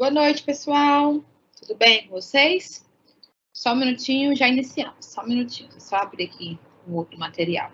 Boa noite, pessoal. Tudo bem com vocês? Só um minutinho, já iniciamos. Só um minutinho, só abrir aqui um outro material.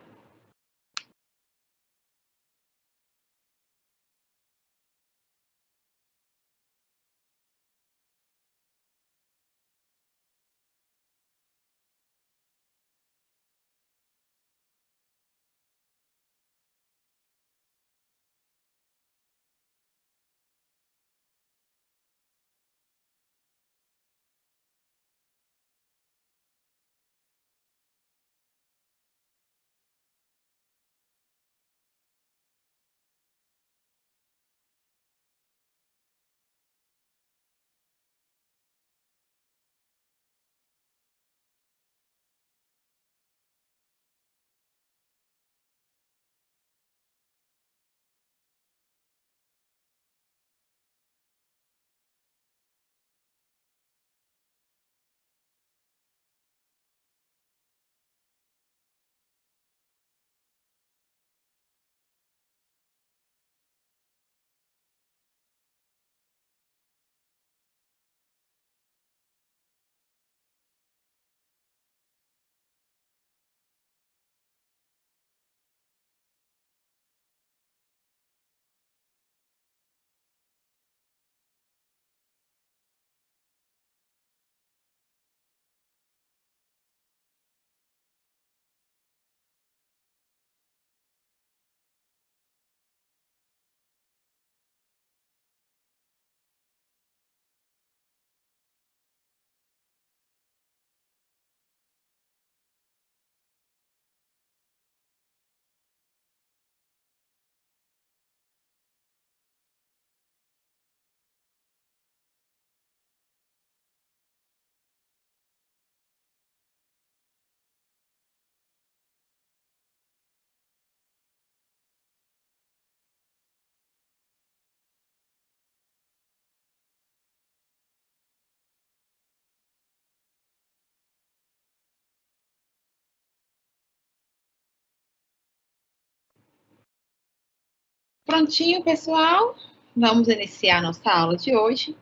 Prontinho, pessoal? Vamos iniciar a nossa aula de hoje.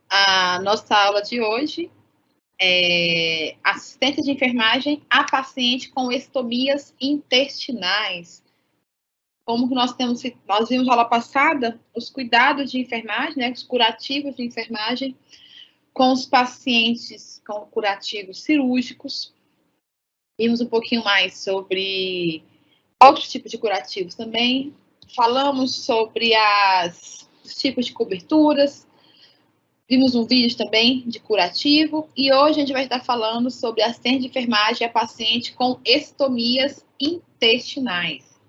A nossa aula de hoje é assistência de enfermagem a paciente com estomias intestinais. Como que nós vimos na aula passada, os cuidados de enfermagem, né, os curativos de enfermagem com os pacientes com curativos cirúrgicos. Vimos um pouquinho mais sobre outros tipos de curativos também. Falamos sobre os tipos de coberturas. Vimos um vídeo também de curativo. E hoje a gente vai estar falando sobre assistência de enfermagem a paciente com estomias intestinais.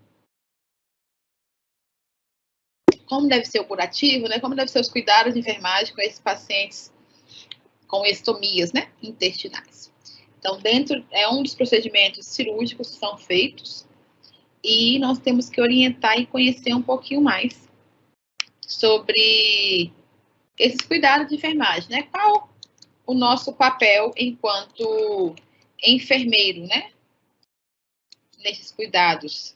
Como deve ser o curativo, né? Como devem ser os cuidados de enfermagem com esses pacientes com estomias, né, intestinais. Então, é um dos procedimentos cirúrgicos que são feitos e nós temos que orientar e conhecer um pouquinho mais sobre esses cuidados de enfermagem, né? Qual o nosso papel enquanto enfermeiro, né? Nesses cuidados.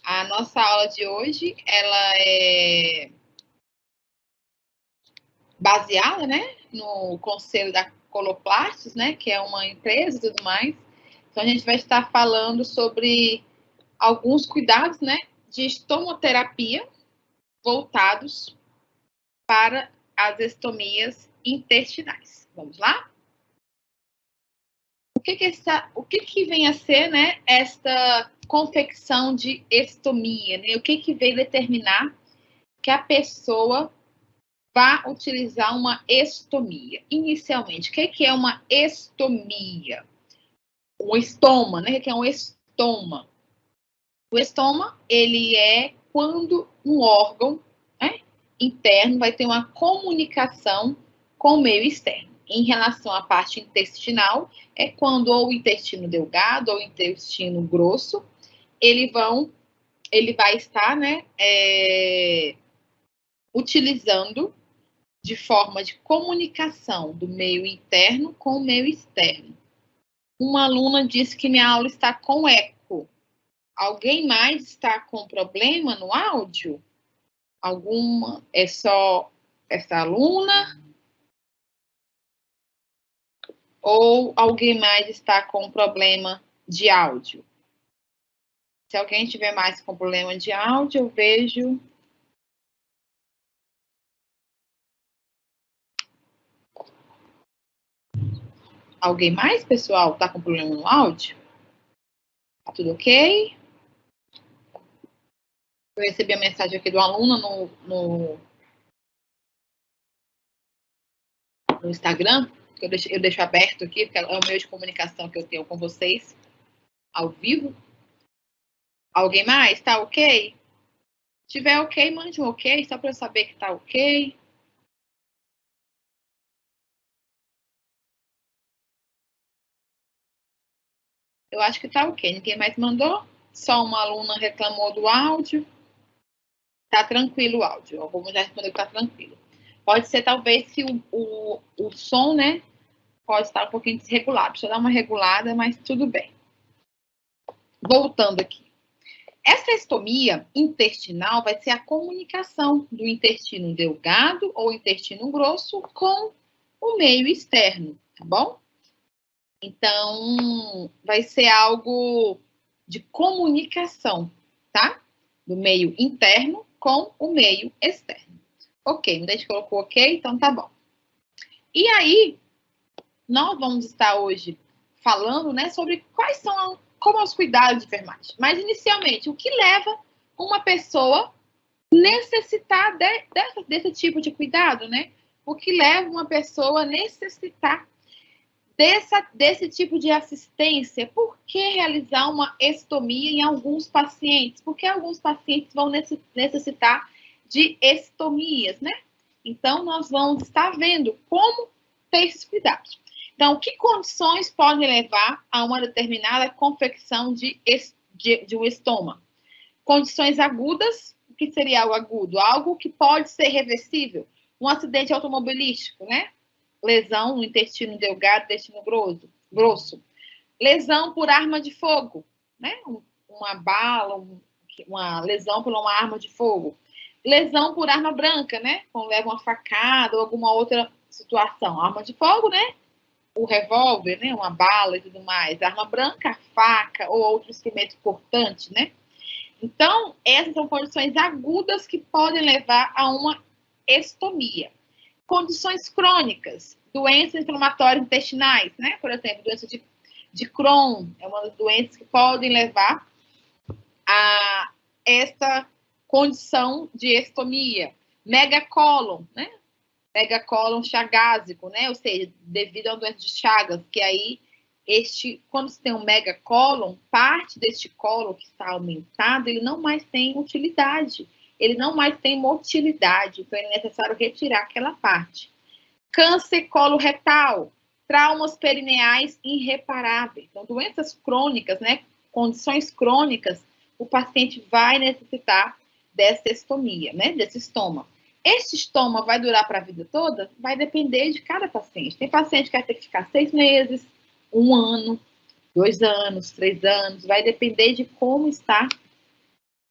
A nossa aula de hoje, ela é baseada, né, no conselho da Coloplastos, né, que é uma empresa e tudo mais. Então, a gente vai estar falando sobre alguns cuidados, né, de estomoterapia voltados para as estomias intestinais. Vamos lá? O que vem a ser, né, esta confecção de estomia, né? O que vem determinar que a pessoa vá utilizar uma estomia? Inicialmente, o que é uma estomia? O estoma, né? O que é um estoma? O estoma, ele é quando um órgão, né, interno vai ter uma comunicação com o meio externo. Em relação à parte intestinal, é quando ou o intestino delgado ou o intestino grosso, ele vai estar, né, utilizando de forma de comunicação do meio interno com o meio externo. Uma aluna disse que minha aula está com eco. Alguém mais está com problema no áudio? Alguma? É só essa aluna? Ou alguém mais está com problema de áudio? Se alguém tiver mais com problema de áudio, eu vejo. Alguém mais, pessoal, está com problema no áudio? Tá tudo ok? Eu recebi a mensagem aqui do aluno no Instagram, que eu deixo aberto aqui, porque é o meio de comunicação que eu tenho com vocês, ao vivo. Alguém mais? Tá ok? Se tiver ok, mande um ok, só para eu saber que tá ok. Eu acho que tá ok. Ninguém mais mandou? Só uma aluna reclamou do áudio. Tá tranquilo o áudio. Alguns já respondeu que tá tranquilo. Pode ser, talvez, que o som, né, pode estar um pouquinho desregulado. Deixa eu dar uma regulada, mas tudo bem. Voltando aqui. Essa estomia intestinal vai ser a comunicação do intestino delgado ou intestino grosso com o meio externo, tá bom? Então, vai ser algo de comunicação, tá? Do meio interno com o meio externo. Ok, a gente colocou ok, então tá bom. E aí, nós vamos estar hoje falando, né, sobre como os cuidados de enfermagem. Mas, inicialmente, o que leva uma pessoa necessitar desse tipo de cuidado, né? O que leva uma pessoa a necessitar desse tipo de assistência? Por que realizar uma estomia em alguns pacientes? Porque alguns pacientes vão necessitar de estomias, né? Então, nós vamos estar vendo como ter esses cuidados. Então, que condições podem levar a uma determinada confecção de um estoma? Condições agudas. O que seria algo agudo? Algo que pode ser reversível. Um acidente automobilístico, né? Lesão no intestino delgado, intestino grosso. Lesão por arma de fogo, né? Uma bala, uma lesão por uma arma de fogo. Lesão por arma branca, né? Quando leva uma facada ou alguma outra situação. Arma de fogo, né? O revólver, né? Uma bala e tudo mais. Arma branca, a faca ou outro instrumento cortante, né? Então, essas são condições agudas que podem levar a uma estomia. Condições crônicas, doenças inflamatórias intestinais, né? Por exemplo, doença de Crohn, é uma das doenças que podem levar a esta condição de estomia. Megacólon, né? Megacólon chagásico, né? Ou seja, devido a uma doença de Chagas, que aí quando você tem um megacólon, parte deste cólon que está aumentado, ele não mais tem utilidade, ele não mais tem motilidade, então é necessário retirar aquela parte. Câncer coloretal, traumas perineais irreparáveis. Então, doenças crônicas, né? Condições crônicas, o paciente vai necessitar dessa estomia, né? Desse estoma. Este estoma vai durar para a vida toda? Vai depender de cada paciente. Tem paciente que vai ter que ficar 6 meses, 1 ano, 2 anos, 3 anos. Vai depender de como está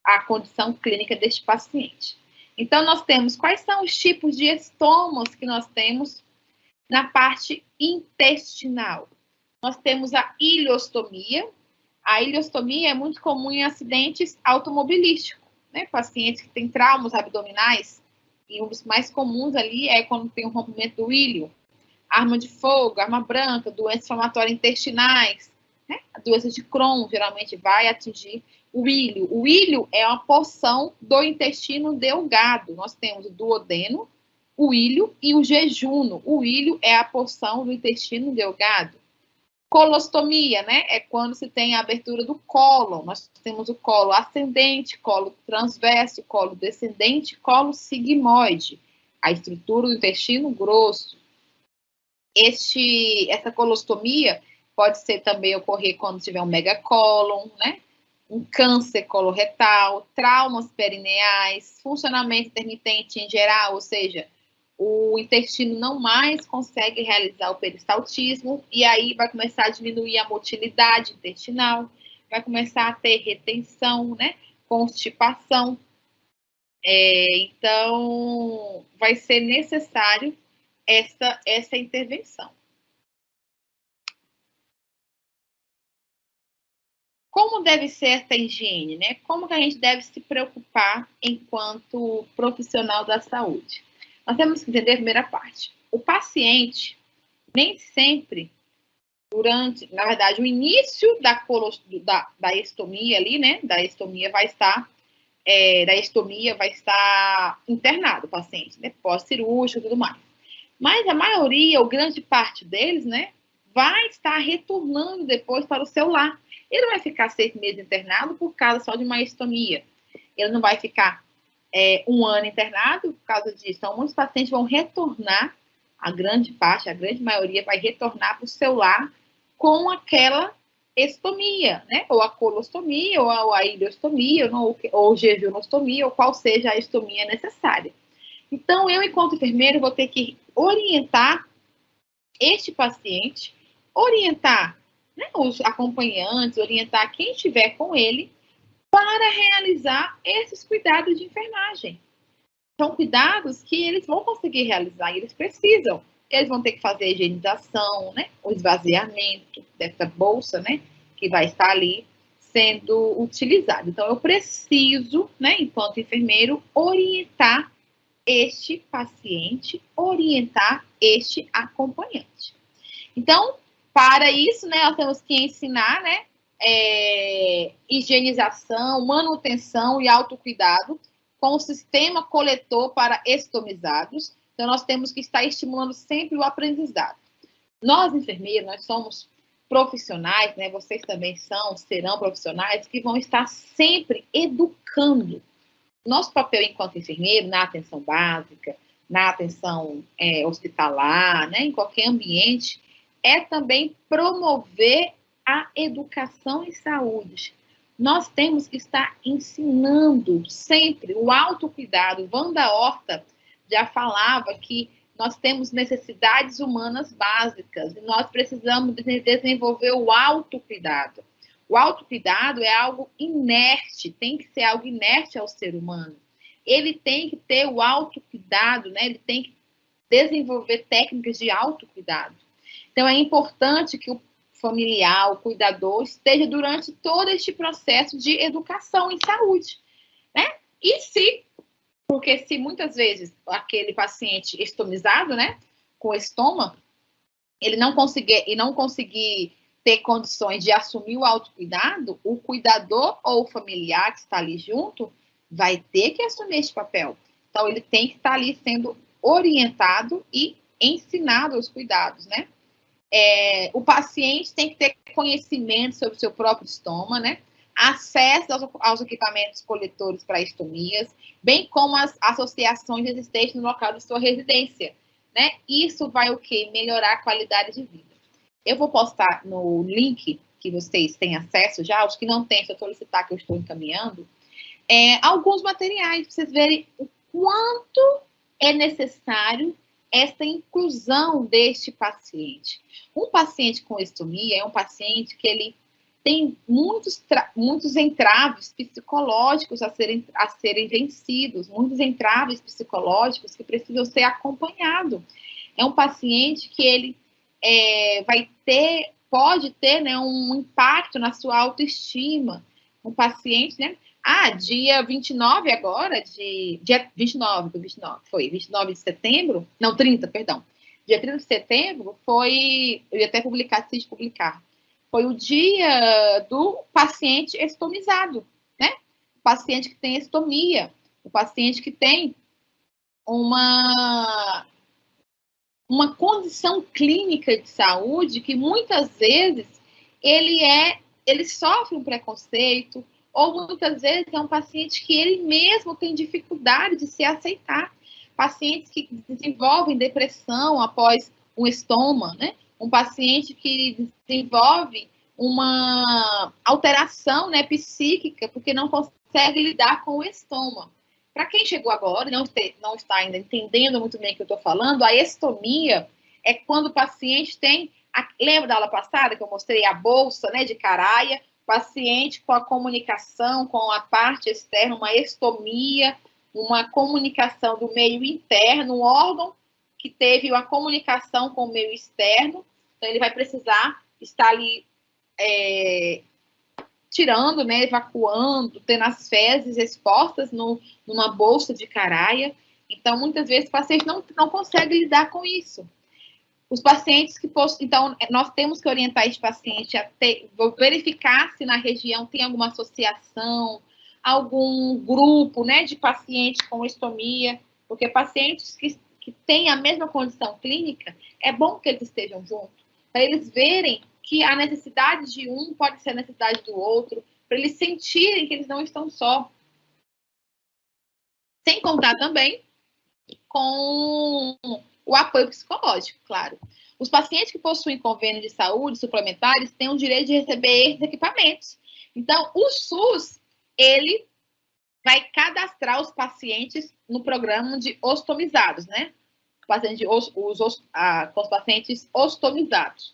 a condição clínica deste paciente. Então, nós temos quais são os tipos de estomas que nós temos na parte intestinal. Nós temos a ileostomia. A ileostomia é muito comum em acidentes automobilísticos, né? Pacientes que têm traumas abdominais, e um dos mais comuns ali é quando tem um rompimento do íleo. Arma de fogo, arma branca, doenças inflamatórias intestinais, né? A doença de Crohn geralmente vai atingir o íleo. O íleo é uma porção do intestino delgado. Nós temos o duodeno, o íleo e o jejuno. O íleo é a porção do intestino delgado. Colostomia, né? É quando se tem a abertura do cólon. Nós temos o colo ascendente, colo transverso, colo descendente, colo sigmoide. A estrutura do intestino grosso. Essa colostomia pode ser também ocorrer quando tiver um megacólon, né? Um câncer coloretal, traumas perineais, funcionamento intermitente em geral, ou seja, o intestino não mais consegue realizar o peristaltismo e aí vai começar a diminuir a motilidade intestinal, vai começar a ter retenção, né? Constipação. Então, vai ser necessário essa intervenção. Como deve ser essa higiene, né? Como que a gente deve se preocupar enquanto profissional da saúde? Nós temos que entender a primeira parte. O paciente, nem sempre, na verdade, o início da estomia ali, né? Da estomia vai estar internado o paciente, né? Pós-cirúrgico e tudo mais. Mas a maioria, ou grande parte deles, né? Vai estar retornando depois para o seu lar. Ele não vai ficar 6 meses internado por causa só de uma estomia. Ele não vai ficar 1 ano internado por causa disso. Então, muitos pacientes vão retornar, a grande maioria vai retornar para o seu lar com aquela estomia, né? Ou a colostomia, ou a ileostomia, ou jejunostomia, ou qual seja a estomia necessária. Então, eu, enquanto enfermeiro, vou ter que orientar este paciente, orientar, né, os acompanhantes, orientar quem estiver com ele para realizar esses cuidados de enfermagem. São cuidados que eles vão conseguir realizar e eles precisam. Eles vão ter que fazer a higienização, né, o esvaziamento dessa bolsa, né, que vai estar ali sendo utilizada. Então, eu preciso, né, enquanto enfermeiro, orientar este paciente, orientar este acompanhante. Então, para isso, né, nós temos que ensinar, né, higienização, manutenção e autocuidado com o sistema coletor para estomizados. Então, nós temos que estar estimulando sempre o aprendizado. Nós, enfermeiros, nós somos profissionais, né, vocês também serão profissionais que vão estar sempre educando. Nosso papel enquanto enfermeiro, na atenção básica, na atenção hospitalar, né, em qualquer ambiente, é também promover a educação em saúde. Nós temos que estar ensinando sempre o autocuidado. Wanda Horta já falava que nós temos necessidades humanas básicas e nós precisamos desenvolver o autocuidado. O autocuidado é algo inerte, tem que ser algo inerte ao ser humano. Ele tem que ter o autocuidado, né? Ele tem que desenvolver técnicas de autocuidado. Então, é importante que o familiar, o cuidador, esteja durante todo este processo de educação em saúde, né? Porque se muitas vezes aquele paciente estomizado, né, com estômago, ele não conseguir ter condições de assumir o autocuidado, o cuidador ou o familiar que está ali junto vai ter que assumir esse papel. Então, ele tem que estar ali sendo orientado e ensinado os cuidados, né? O paciente tem que ter conhecimento sobre o seu próprio estômago, né? Acesso aos equipamentos coletores para estomias, bem como as associações existentes no local de sua residência, né? Isso vai o quê? Melhorar a qualidade de vida. Eu vou postar no link que vocês têm acesso já, os que não têm, se eu solicitar que eu estou encaminhando, alguns materiais para vocês verem o quanto é necessário essa inclusão deste paciente. Um paciente com estomia é um paciente que ele tem muitos entraves psicológicos a serem vencidos, muitos entraves psicológicos que precisam ser acompanhados. É um paciente que ele pode ter, né, um impacto na sua autoestima. Um paciente, né? Dia 29 agora, dia 29 de setembro, não, 30, perdão. Dia 30 de setembro foi, eu ia até publicar, foi o dia do paciente estomizado, né? O paciente que tem estomia, o paciente que tem uma condição clínica de saúde que muitas vezes ele sofre um preconceito, ou muitas vezes é um paciente que ele mesmo tem dificuldade de se aceitar. Pacientes que desenvolvem depressão após um estoma, né? Um paciente que desenvolve uma alteração, né, psíquica, porque não consegue lidar com o estômago. Para quem chegou agora e não está ainda entendendo muito bem o que eu estou falando, a estomia é quando o paciente tem... Lembra da aula passada que eu mostrei a bolsa, né, de Caraia? Paciente com a comunicação com a parte externa, uma estomia uma comunicação do meio interno, um órgão que teve uma comunicação com o meio externo, então ele vai precisar estar ali tirando, né, evacuando, tendo as fezes expostas numa bolsa de caraia. Então, muitas vezes, o paciente não consegue lidar com isso. Os pacientes que possuem... Então, nós temos que orientar esse paciente a verificar se na região tem alguma associação, algum grupo, né, de pacientes com estomia, porque pacientes que têm a mesma condição clínica, é bom que eles estejam juntos, para eles verem que a necessidade de um pode ser a necessidade do outro, para eles sentirem que eles não estão só. Sem contar também com o apoio psicológico, claro. Os pacientes que possuem convênio de saúde suplementares têm o direito de receber esses equipamentos. Então, o SUS, ele vai cadastrar os pacientes no programa de ostomizados, né? Os pacientes ostomizados.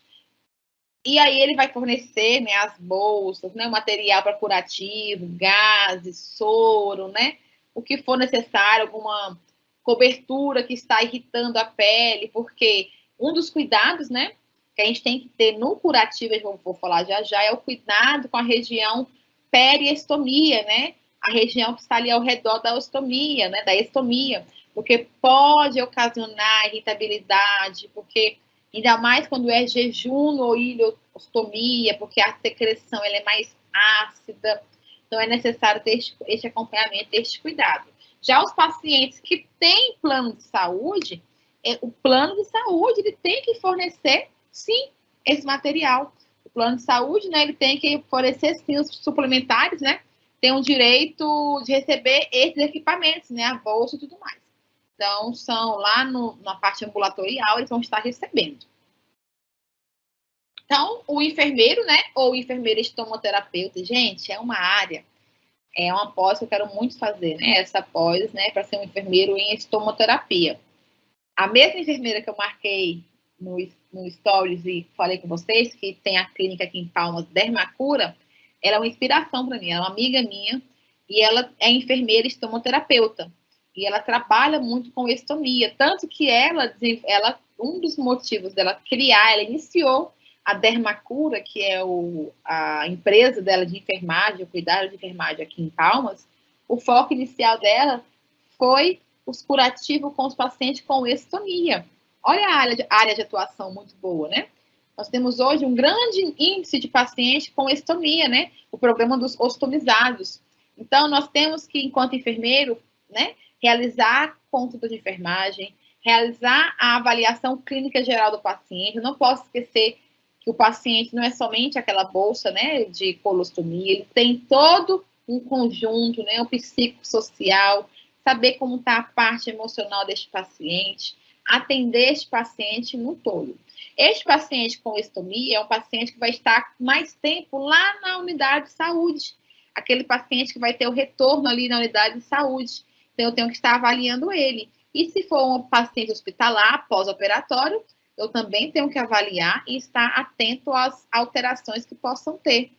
E aí ele vai fornecer, né, as bolsas, né, o material para curativo, gases, soro, né? O que for necessário, alguma cobertura que está irritando a pele, porque um dos cuidados, né, que a gente tem que ter no curativo, eu vou falar já, é o cuidado com a região periestomia, né? A região que está ali ao redor da ostomia, né, da estomia, porque pode ocasionar irritabilidade, porque ainda mais quando é jejum ou ileostomia, porque a secreção ela é mais ácida, então é necessário ter este acompanhamento, este cuidado. Já os pacientes que têm plano de saúde, o plano de saúde ele tem que fornecer, sim, esse material. O plano de saúde, né, ele tem que fornecer, sim, os suplementares, né, tem o direito de receber esses equipamentos, né, a bolsa e tudo mais. Então, são lá na parte ambulatorial, eles vão estar recebendo. Então, o enfermeiro, né, ou enfermeira estomoterapeuta, gente, é uma área, é uma pós que eu quero muito fazer, né, essa pós, né, para ser um enfermeiro em estomoterapia. A mesma enfermeira que eu marquei no Stories e falei com vocês, que tem a clínica aqui em Palmas, Dermacura, ela é uma inspiração para mim, ela é uma amiga minha, e ela é enfermeira estomoterapeuta. E ela trabalha muito com estomia, tanto que um dos motivos dela criar, ela iniciou a Dermacura, que é a empresa dela de enfermagem, o cuidado de enfermagem aqui em Palmas. O foco inicial dela foi os curativos com os pacientes com estomia. Olha a área de atuação muito boa, né? Nós temos hoje um grande índice de pacientes com estomia, né? O programa dos ostomizados. Então, nós temos que, enquanto enfermeiro, né, realizar consulta de enfermagem, realizar a avaliação clínica geral do paciente. Eu não posso esquecer que o paciente não é somente aquela bolsa, né, de colostomia, ele tem todo um conjunto, né, o psicossocial, saber como está a parte emocional deste paciente, atender este paciente no todo. Este paciente com estomia é um paciente que vai estar mais tempo lá na unidade de saúde, aquele paciente que vai ter o retorno ali na unidade de saúde. Então, eu tenho que estar avaliando ele. E se for um paciente hospitalar, pós-operatório, eu também tenho que avaliar e estar atento às alterações que possam ter.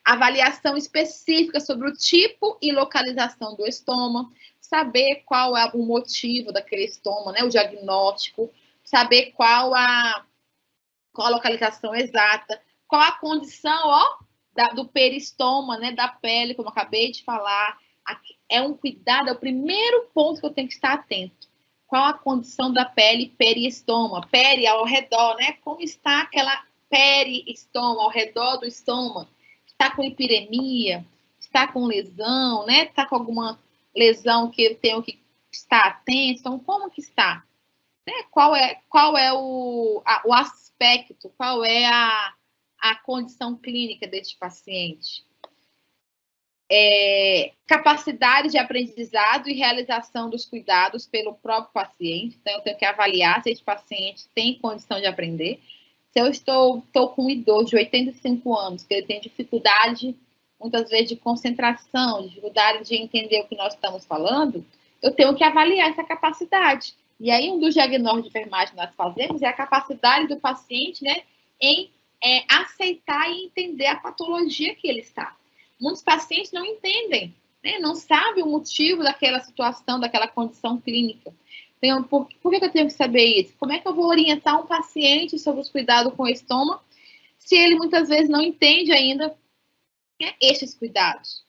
Avaliação específica sobre o tipo e localização do estômago, saber qual é o motivo daquele estômago, né, o diagnóstico, saber qual a localização exata, qual a condição, do peristoma, né, da pele, como eu acabei de falar. É um cuidado, é o primeiro ponto que eu tenho que estar atento. Qual a condição da pele periestoma? Peri ao redor, né? Como está aquela periestoma ao redor do estômago? Está com hipiremia? Está com lesão, né? Está com alguma lesão que eu tenho que estar atento? Então, como que está? Né? Qual é o aspecto? Qual é a condição clínica deste paciente? Capacidade de aprendizado e realização dos cuidados pelo próprio paciente. Então, eu tenho que avaliar se esse paciente tem condição de aprender. Se eu estou com um idoso de 85 anos, que ele tem dificuldade, muitas vezes, de concentração, dificuldade de entender o que nós estamos falando, eu tenho que avaliar essa capacidade. E aí, um dos diagnósticos de enfermagem que nós fazemos é a capacidade do paciente, né, em aceitar e entender a patologia que ele está. Muitos pacientes não entendem, né? Não sabe o motivo daquela situação, daquela condição clínica. Então, por que eu tenho que saber isso? Como é que eu vou orientar um paciente sobre os cuidados com o estômago se ele muitas vezes não entende ainda, né, esses cuidados?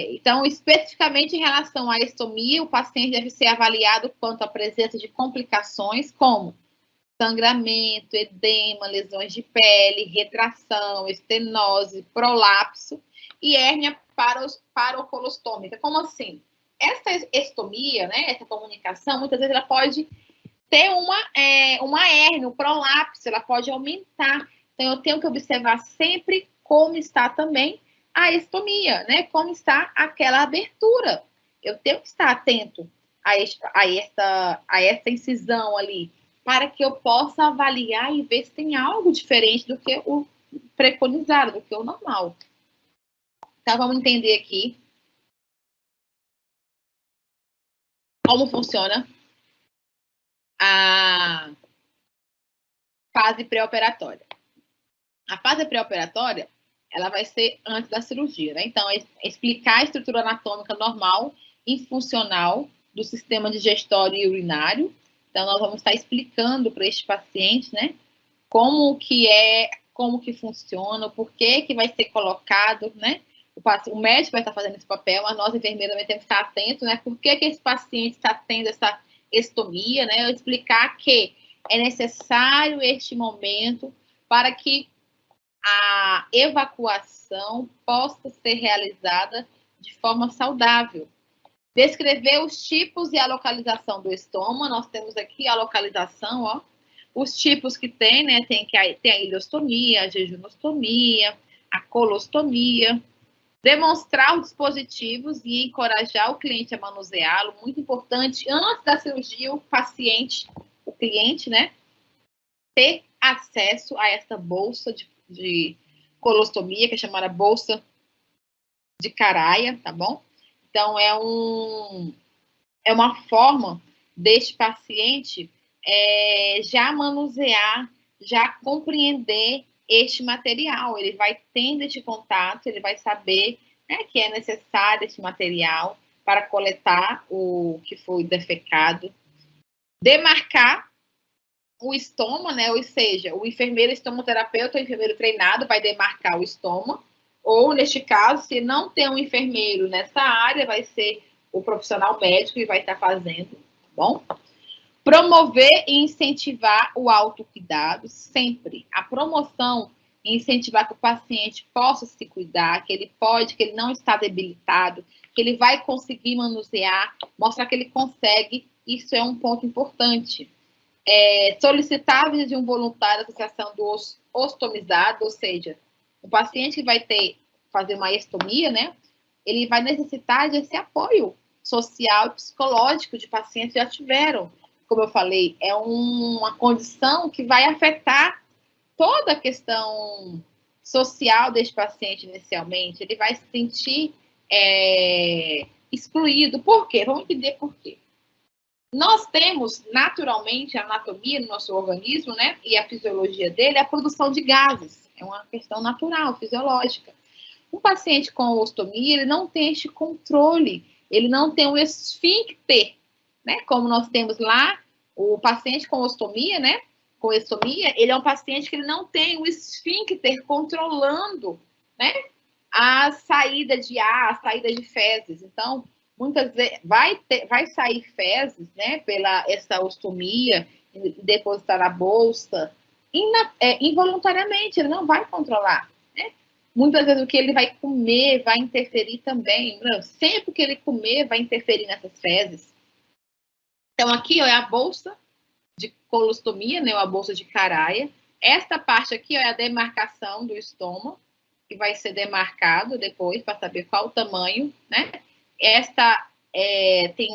Então, especificamente em relação à estomia, o paciente deve ser avaliado quanto à presença de complicações como sangramento, edema, lesões de pele, retração, estenose, prolapso e hérnia parocolostômica. Como assim? Essa estomia, né, essa comunicação, muitas vezes ela pode ter uma hérnia, um prolapso, ela pode aumentar. Então, eu tenho que observar sempre como está também a estomia, né? Como está aquela abertura. Eu tenho que estar atento a essa incisão ali, para que eu possa avaliar e ver se tem algo diferente do que o preconizado, do que o normal. Então, vamos entender aqui como funciona a fase pré-operatória. A fase pré-operatória, ela vai ser antes da cirurgia, né? Então, é explicar a estrutura anatômica normal e funcional do sistema digestório e urinário. Então, nós vamos estar explicando para este paciente, né, como que funciona, por que vai ser colocado, né? O médico vai estar fazendo esse papel, mas nós, enfermeiros, também temos que estar atentos, né? Por que esse paciente está tendo essa estomia, né? Eu explicar que é necessário este momento para que a evacuação possa ser realizada de forma saudável. Descrever os tipos e a localização do estômago. Nós temos aqui a localização, ó. Os tipos que tem, né? Tem a ileostomia, a jejunostomia, a colostomia. Demonstrar os dispositivos e encorajar o cliente a manuseá-lo. Muito importante, antes da cirurgia, o cliente, né, ter acesso a essa bolsa de colostomia, que é chamada bolsa de Caraia, tá bom? Então, é uma forma deste paciente já manusear, já compreender este material. Ele vai tendo este contato, ele vai saber, né, que é necessário este material para coletar o que foi defecado. Demarcar o estômago, né? Ou seja, o enfermeiro estomoterapeuta, o enfermeiro treinado, vai demarcar o estômago. Ou, neste caso, se não tem um enfermeiro nessa área, vai ser o profissional médico que vai estar fazendo, tá bom? Promover e incentivar o autocuidado, sempre. A promoção e incentivar que o paciente possa se cuidar, que ele não está debilitado, que ele vai conseguir manusear, mostrar que ele consegue, isso é um ponto importante. Solicitar a visita de um voluntário da associação do ostomizado, ou seja, o paciente que vai fazer uma estomia, né, ele vai necessitar desse apoio social e psicológico de pacientes que já tiveram. Como eu falei, é uma condição que vai afetar toda a questão social deste paciente inicialmente. Ele vai se sentir excluído. Por quê? Vamos entender por quê. Nós temos, naturalmente, a anatomia no nosso organismo, né, e a fisiologia dele, a produção de gases. É uma questão natural, fisiológica. Um paciente com ostomia, ele não tem este controle, ele não tem o esfíncter, né, como nós temos lá, o paciente com ostomia, né, com estomia, ele é um paciente que ele não tem o esfíncter controlando, né, a saída de ar, a saída de fezes. Então, muitas vezes vai sair fezes, né, pela essa ostomia, depositar na bolsa, involuntariamente, ele não vai controlar, né? Muitas vezes o que ele vai comer vai interferir também, não, sempre que ele comer vai interferir nessas fezes. Então, aqui ó, é a bolsa de colostomia, né, a bolsa de Caraia. Esta parte aqui ó, é a demarcação do estômago, que vai ser demarcado depois para saber qual o tamanho, né?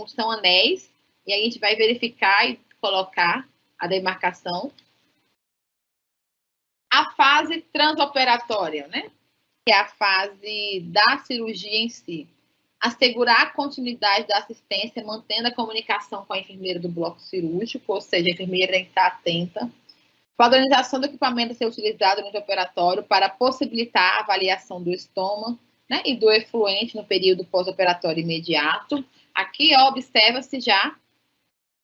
São anéis, e aí a gente vai verificar e colocar a demarcação. A fase transoperatória, né? Que é a fase da cirurgia em si. Assegurar a continuidade da assistência, mantendo a comunicação com a enfermeira do bloco cirúrgico, ou seja, a enfermeira tem que estar atenta. Padronização do equipamento a ser utilizado no operatório para possibilitar a avaliação do estômago. né? E do efluente no período pós-operatório imediato. Aqui, ó, observa-se já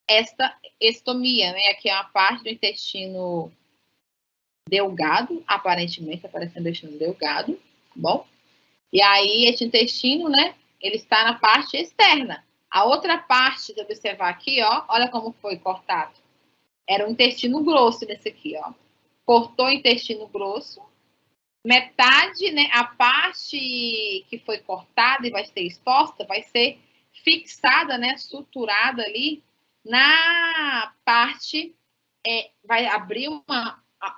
esta estomia, né? Aqui é uma parte do intestino delgado, aparentemente aparecendo o intestino delgado, bom? E aí, esse intestino, né? Ele está na parte externa. A outra parte, de observar aqui, ó, olha como foi cortado. Era o intestino grosso desse aqui, ó. Cortou o intestino grosso. Metade, né? A parte que foi cortada e vai ser exposta, vai ser fixada, né? Suturada ali na parte. Vai abrir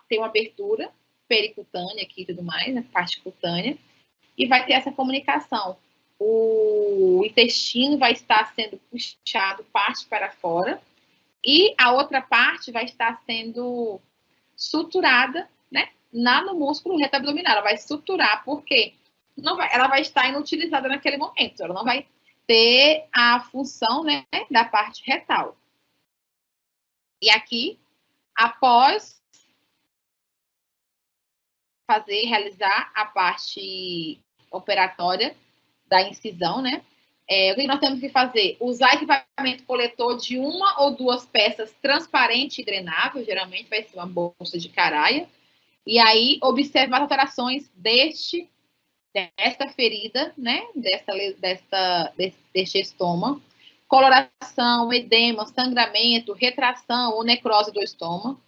tem uma abertura pericutânea aqui e tudo mais, né? Parte cutânea. E vai ter essa comunicação. O intestino vai estar sendo puxado parte para fora e a outra parte vai estar sendo suturada, né, no músculo reto abdominal. Ela vai suturar, porque ela vai estar inutilizada naquele momento. Ela não vai ter a função, né, da parte retal. E aqui, após realizar a parte operatória da incisão, né? O que nós temos que fazer? Usar equipamento coletor de uma ou duas peças transparente e drenável, geralmente vai ser uma bolsa de caraia, e aí observar as alterações desta ferida, né? Deste estômago, coloração, edema, sangramento, retração ou necrose do estômago,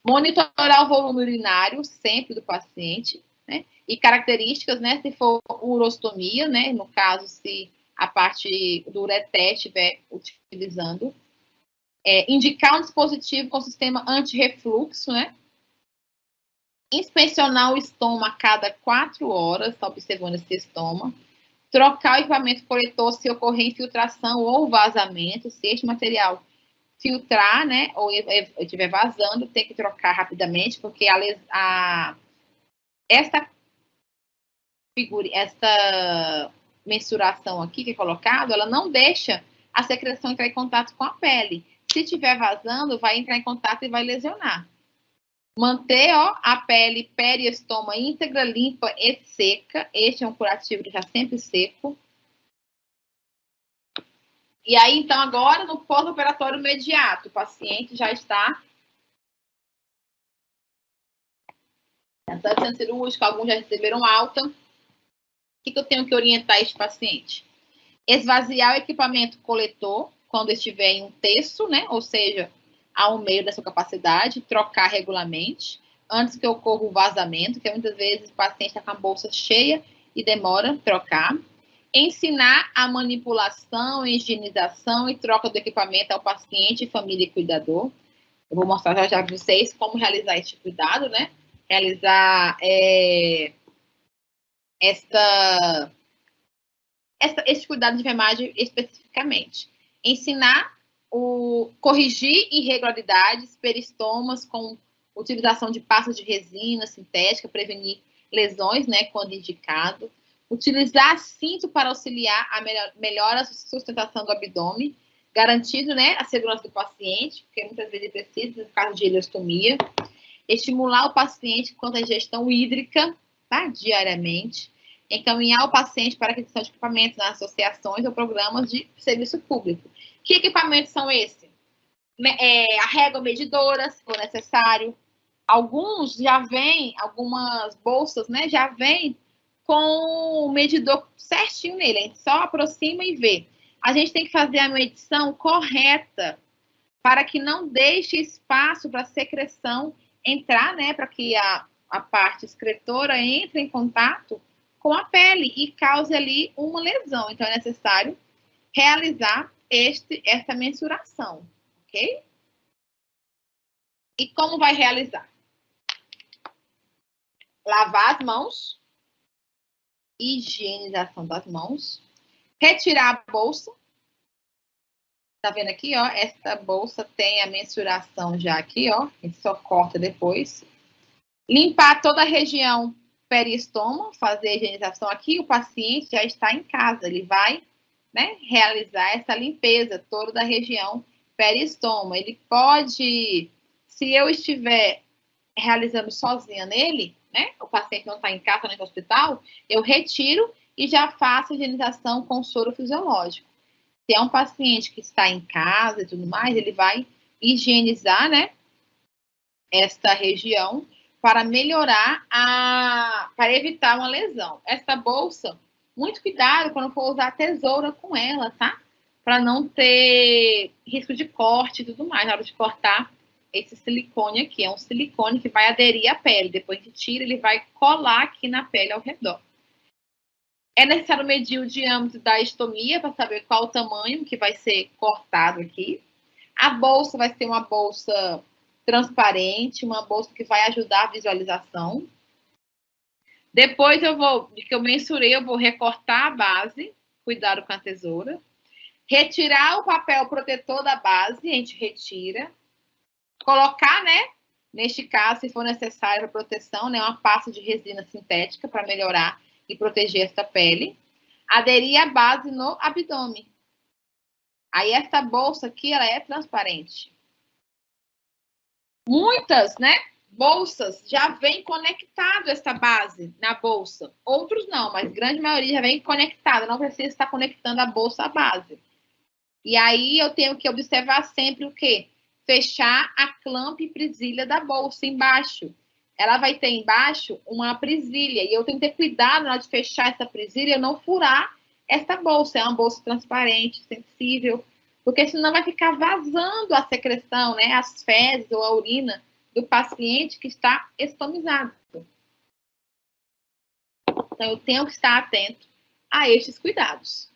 monitorar o volume urinário sempre do paciente, né? E características, né? Se for urostomia, né? No caso, se a parte do ureter estiver utilizando. Indicar um dispositivo com sistema anti-refluxo, né? Inspecionar o estômago a cada 4 horas, tá observando esse estômago. Trocar o equipamento coletor se ocorrer infiltração ou vazamento, se este material filtrar, né, ou estiver vazando, tem que trocar rapidamente, porque esta mensuração aqui que é colocado, ela não deixa a secreção entrar em contato com a pele. Se estiver vazando, vai entrar em contato e vai lesionar. Manter, ó, a pele periestoma íntegra, limpa e seca. Este é um curativo que está sempre seco. E aí, então, agora, no pós-operatório imediato, o paciente já está no centro cirúrgico, alguns já receberam alta. O que eu tenho que orientar este paciente? Esvaziar o equipamento coletor quando estiver em um terço, né? Ou seja, a um meio da sua capacidade, trocar regularmente, antes que ocorra o vazamento, que muitas vezes o paciente está com a bolsa cheia e demora trocar. Ensinar a manipulação, higienização e troca do equipamento ao paciente, família e cuidador. Eu vou mostrar já para vocês como realizar este cuidado, né? Realizar este cuidado de enfermagem especificamente. Ensinar corrigir irregularidades, peristomas com utilização de pastas de resina sintética, prevenir lesões, né, quando indicado. Utilizar cinto para auxiliar a melhora da sustentação do abdômen, garantindo, né, a segurança do paciente, porque muitas vezes precisa, no caso de ileostomia. Estimular o paciente quanto à ingestão hídrica, tá, diariamente. Encaminhar o paciente para aquisição de equipamentos nas associações ou programas de serviço público. Que equipamentos são esses? A régua medidora, se for necessário. Alguns já vêm, algumas bolsas, né, já vêm com o medidor certinho nele. A gente só aproxima e vê. A gente tem que fazer a medição correta para que não deixe espaço para a secreção entrar, né, para que a parte excretora entre em contato com a pele e cause ali uma lesão. Então, é necessário realizar essa mensuração, ok? E como vai realizar? Lavar as mãos, higienização das mãos, retirar a bolsa. Tá vendo aqui, ó? Essa bolsa tem a mensuração já aqui, ó. A gente só corta depois. Limpar toda a região periestoma, fazer a higienização aqui. O paciente já está em casa, ele vai, né, realizar essa limpeza toda da região periestoma. Ele pode, se eu estiver realizando sozinha nele, né, o paciente não está em casa, nem no hospital, eu retiro e já faço a higienização com soro fisiológico. Se é um paciente que está em casa e tudo mais, ele vai higienizar, né, esta região para melhorar para evitar uma lesão. Essa bolsa, muito cuidado quando for usar a tesoura com ela, tá? Para não ter risco de corte e tudo mais, na hora de cortar esse silicone aqui. É um silicone que vai aderir à pele. Depois que tira, ele vai colar aqui na pele ao redor. É necessário medir o diâmetro da estomia para saber qual o tamanho que vai ser cortado aqui. A bolsa vai ser uma bolsa transparente, uma bolsa que vai ajudar a visualização. Depois de que eu mensurei, eu vou recortar a base, cuidado com a tesoura. Retirar o papel protetor da base, a gente retira. Colocar, né, neste caso, se for necessário para proteção, né, uma pasta de resina sintética para melhorar e proteger esta pele. Aderir a base no abdômen. Aí essa bolsa aqui, ela é transparente. Muitas, né, bolsas já vem conectado essa base na bolsa. Outros não, mas grande maioria já vem conectada. Não precisa estar conectando a bolsa à base. E aí eu tenho que observar sempre o quê? Fechar a clamp e presilha da bolsa embaixo. Ela vai ter embaixo uma presilha. E eu tenho que ter cuidado na hora de fechar essa presilha e não furar essa bolsa. É uma bolsa transparente, sensível. Porque senão vai ficar vazando a secreção, né? As fezes ou a urina do paciente que está estomizado. Então, eu tenho que estar atento a estes cuidados.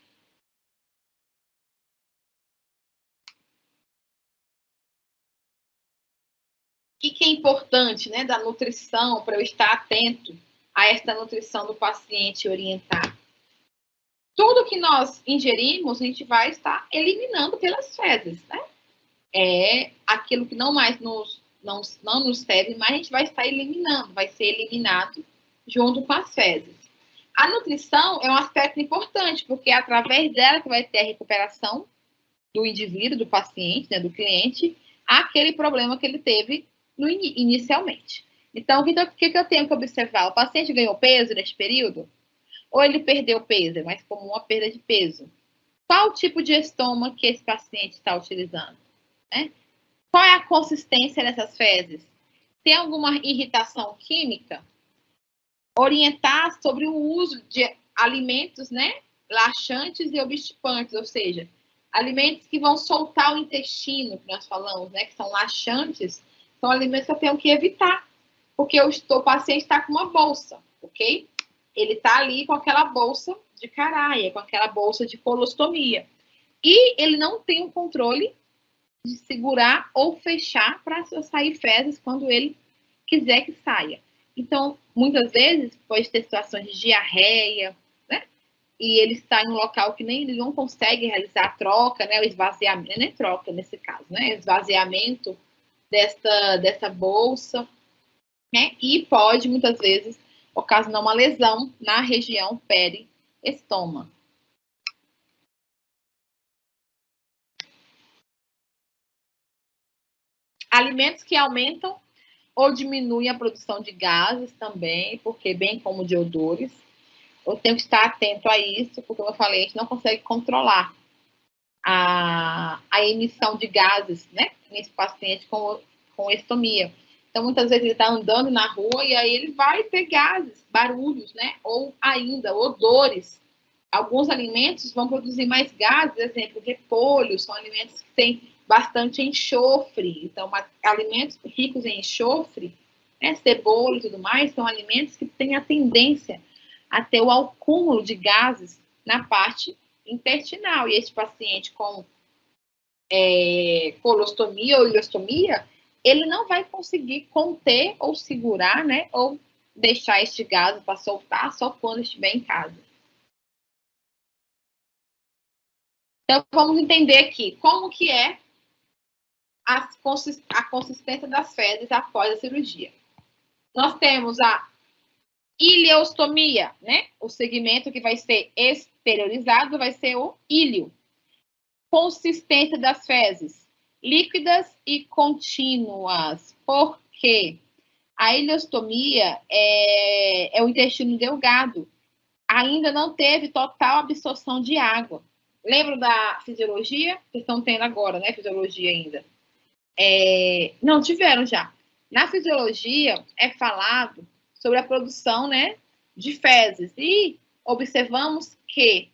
O que é importante, né, da nutrição, para eu estar atento a esta nutrição do paciente e orientar? Tudo que nós ingerimos, a gente vai estar eliminando pelas fezes, né? É aquilo que não nos serve, mas a gente vai estar eliminando, vai ser eliminado junto com as fezes. A nutrição é um aspecto importante, porque é através dela que vai ter a recuperação do indivíduo, do paciente, né, do cliente, aquele problema que ele teve inicialmente. Então, o que eu tenho que observar? O paciente ganhou peso neste período? Ou ele perdeu peso? É mais comum a perda de peso. Qual tipo de estômago que esse paciente está utilizando? Né? Qual é a consistência dessas fezes? Tem alguma irritação química? Orientar sobre o uso de alimentos, né, laxantes e obstipantes, ou seja, alimentos que vão soltar o intestino, que nós falamos, né, que são laxantes, são alimentos que eu tenho que evitar, porque o paciente está com uma bolsa, ok? Ele está ali com aquela bolsa de caraia, com aquela bolsa de colostomia. E ele não tem o controle de segurar ou fechar para sair fezes quando ele quiser que saia. Então, muitas vezes, pode ter situações de diarreia, né? E ele está em um local que nem ele não consegue realizar a troca, né? O esvaziamento, nem troca nesse caso, né? O esvaziamento dessa bolsa, né? E pode, muitas vezes, ocasionar uma lesão na região peri-estômago. Alimentos que aumentam ou diminuem a produção de gases também, porque bem como de odores. Eu tenho que estar atento a isso, porque, como eu falei, a gente não consegue controlar a emissão de gases, né, nesse paciente com estomia. Então, muitas vezes ele está andando na rua e aí ele vai ter gases, barulhos, né, ou ainda odores. Alguns alimentos vão produzir mais gases, por exemplo, repolho, são alimentos que têm bastante enxofre. Então, alimentos ricos em enxofre, né, cebola e tudo mais, são alimentos que têm a tendência a ter o acúmulo de gases na parte intestinal. E esse paciente com colostomia ou ileostomia, ele não vai conseguir conter ou segurar, né, ou deixar este gás para soltar só quando estiver em casa. Então, vamos entender aqui como que é a consistência das fezes após a cirurgia. Nós temos a ileostomia, né? O segmento que vai ser exteriorizado vai ser o ileo. Consistência das fezes, líquidas e contínuas. Por quê? A ileostomia é o intestino delgado. ainda não teve total absorção de água. Lembra da fisiologia? Vocês estão tendo agora, né? Fisiologia ainda. Não, tiveram já. Na fisiologia é falado sobre a produção, né, de fezes. E observamos que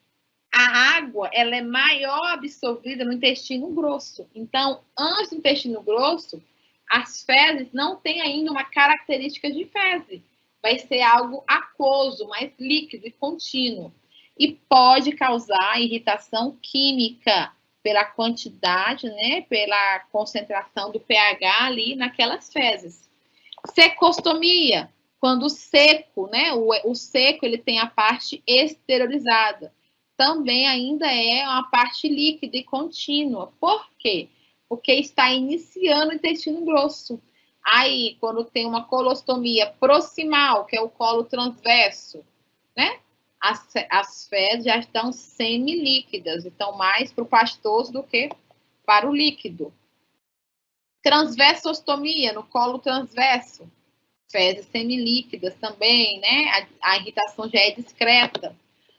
a água ela é maior absorvida no intestino grosso. Então, antes do intestino grosso, as fezes não têm ainda uma característica de fezes. Vai ser algo aquoso, mais líquido e contínuo. E pode causar irritação química pela quantidade, né, pela concentração do pH ali naquelas fezes. Secostomia, quando o seco, né, o seco ele tem a parte exteriorizada. Também ainda é uma parte líquida e contínua. Por quê? Porque está iniciando o intestino grosso. Aí, quando tem uma colostomia proximal, que é o colo transverso, né? As fezes já estão semilíquidas, estão mais para o pastoso do que para o líquido. Transversostomia, no colo transverso, fezes semilíquidas também, né? A irritação já é discreta.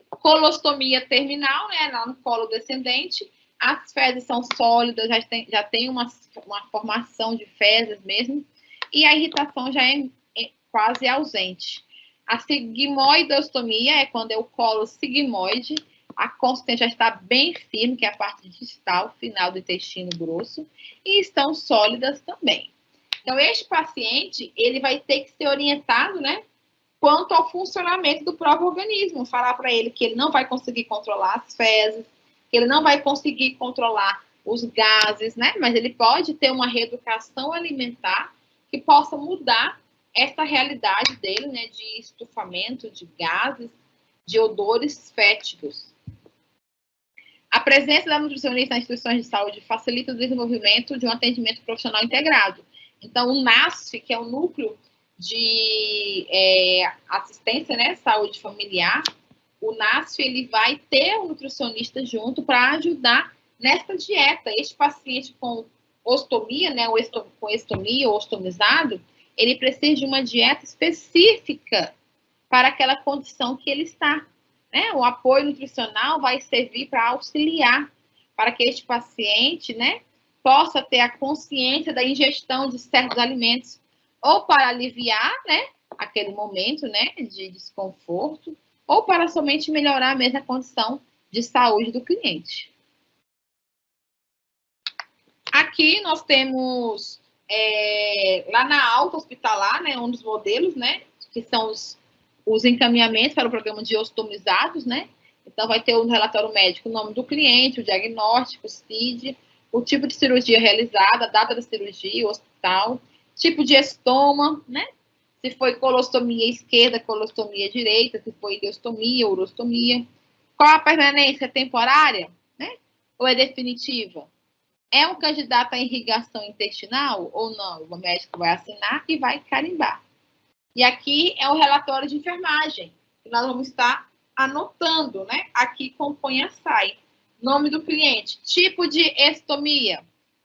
Colostomia terminal, né? Lá no colo descendente, as fezes são sólidas, já tem uma formação de fezes mesmo, e a irritação já é quase ausente. A sigmoidostomia é quando é o colo sigmoide, a consistência já está bem firme, que é a parte distal, final do intestino grosso, e estão sólidas também. Então, este paciente, ele vai ter que ser orientado, né, quanto ao funcionamento do próprio organismo. Falar para ele que ele não vai conseguir controlar as fezes, que ele não vai conseguir controlar os gases, né, mas ele pode ter uma reeducação alimentar que possa mudar essa realidade dele, né, de estufamento, de gases, de odores fétidos. A presença da nutricionista nas instituições de saúde facilita o desenvolvimento de um atendimento profissional integrado. Então, o NASF, que é o núcleo de assistência, né, saúde familiar, o NASF ele vai ter um nutricionista junto para ajudar nessa dieta. Este paciente com ostomia, né, com estomia ou ostomizado, ele precisa de uma dieta específica para aquela condição que ele está. Né? O apoio nutricional vai servir para auxiliar, para que este paciente, né, possa ter a consciência da ingestão de certos alimentos, ou para aliviar, né, aquele momento, né, de desconforto, ou para somente melhorar mesmo a condição de saúde do cliente. Aqui nós temos lá na alta hospitalar, né, um dos modelos, né, que são os encaminhamentos para o programa de ostomizados, né? Então, vai ter o relatório médico, o nome do cliente, o diagnóstico, o CID, o tipo de cirurgia realizada, a data da cirurgia, o hospital, tipo de estoma, né? Se foi colostomia esquerda, colostomia direita, se foi ileostomia, urostomia. Qual a permanência temporária, né? Ou é definitiva? É um candidato à irrigação intestinal ou não? O médico vai assinar e vai carimbar. E aqui é o relatório de enfermagem, que nós vamos estar anotando, né? Aqui compõe a SAI. Nome do cliente, tipo de estomia,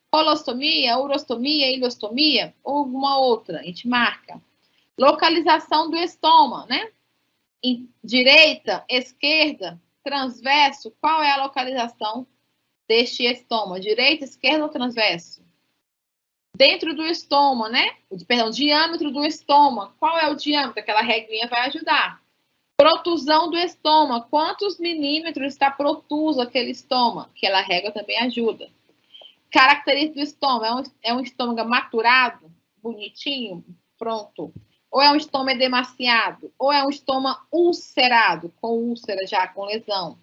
colostomia, urostomia, ileostomia, ou alguma outra, a gente marca. Localização do estômago, né? Direita, esquerda, transverso, qual é a localização deste estômago? Direita, esquerda ou transverso? Dentro do estômago, né? Perdão, diâmetro do estômago. Qual é o diâmetro? Aquela regrinha vai ajudar. Protusão do estômago. Quantos milímetros está protuso aquele estômago? Aquela regra também ajuda. Característica do estômago. É um estômago maturado, bonitinho, pronto. Ou é um estômago demasiado? Ou é um estômago ulcerado, com úlcera já, com lesão?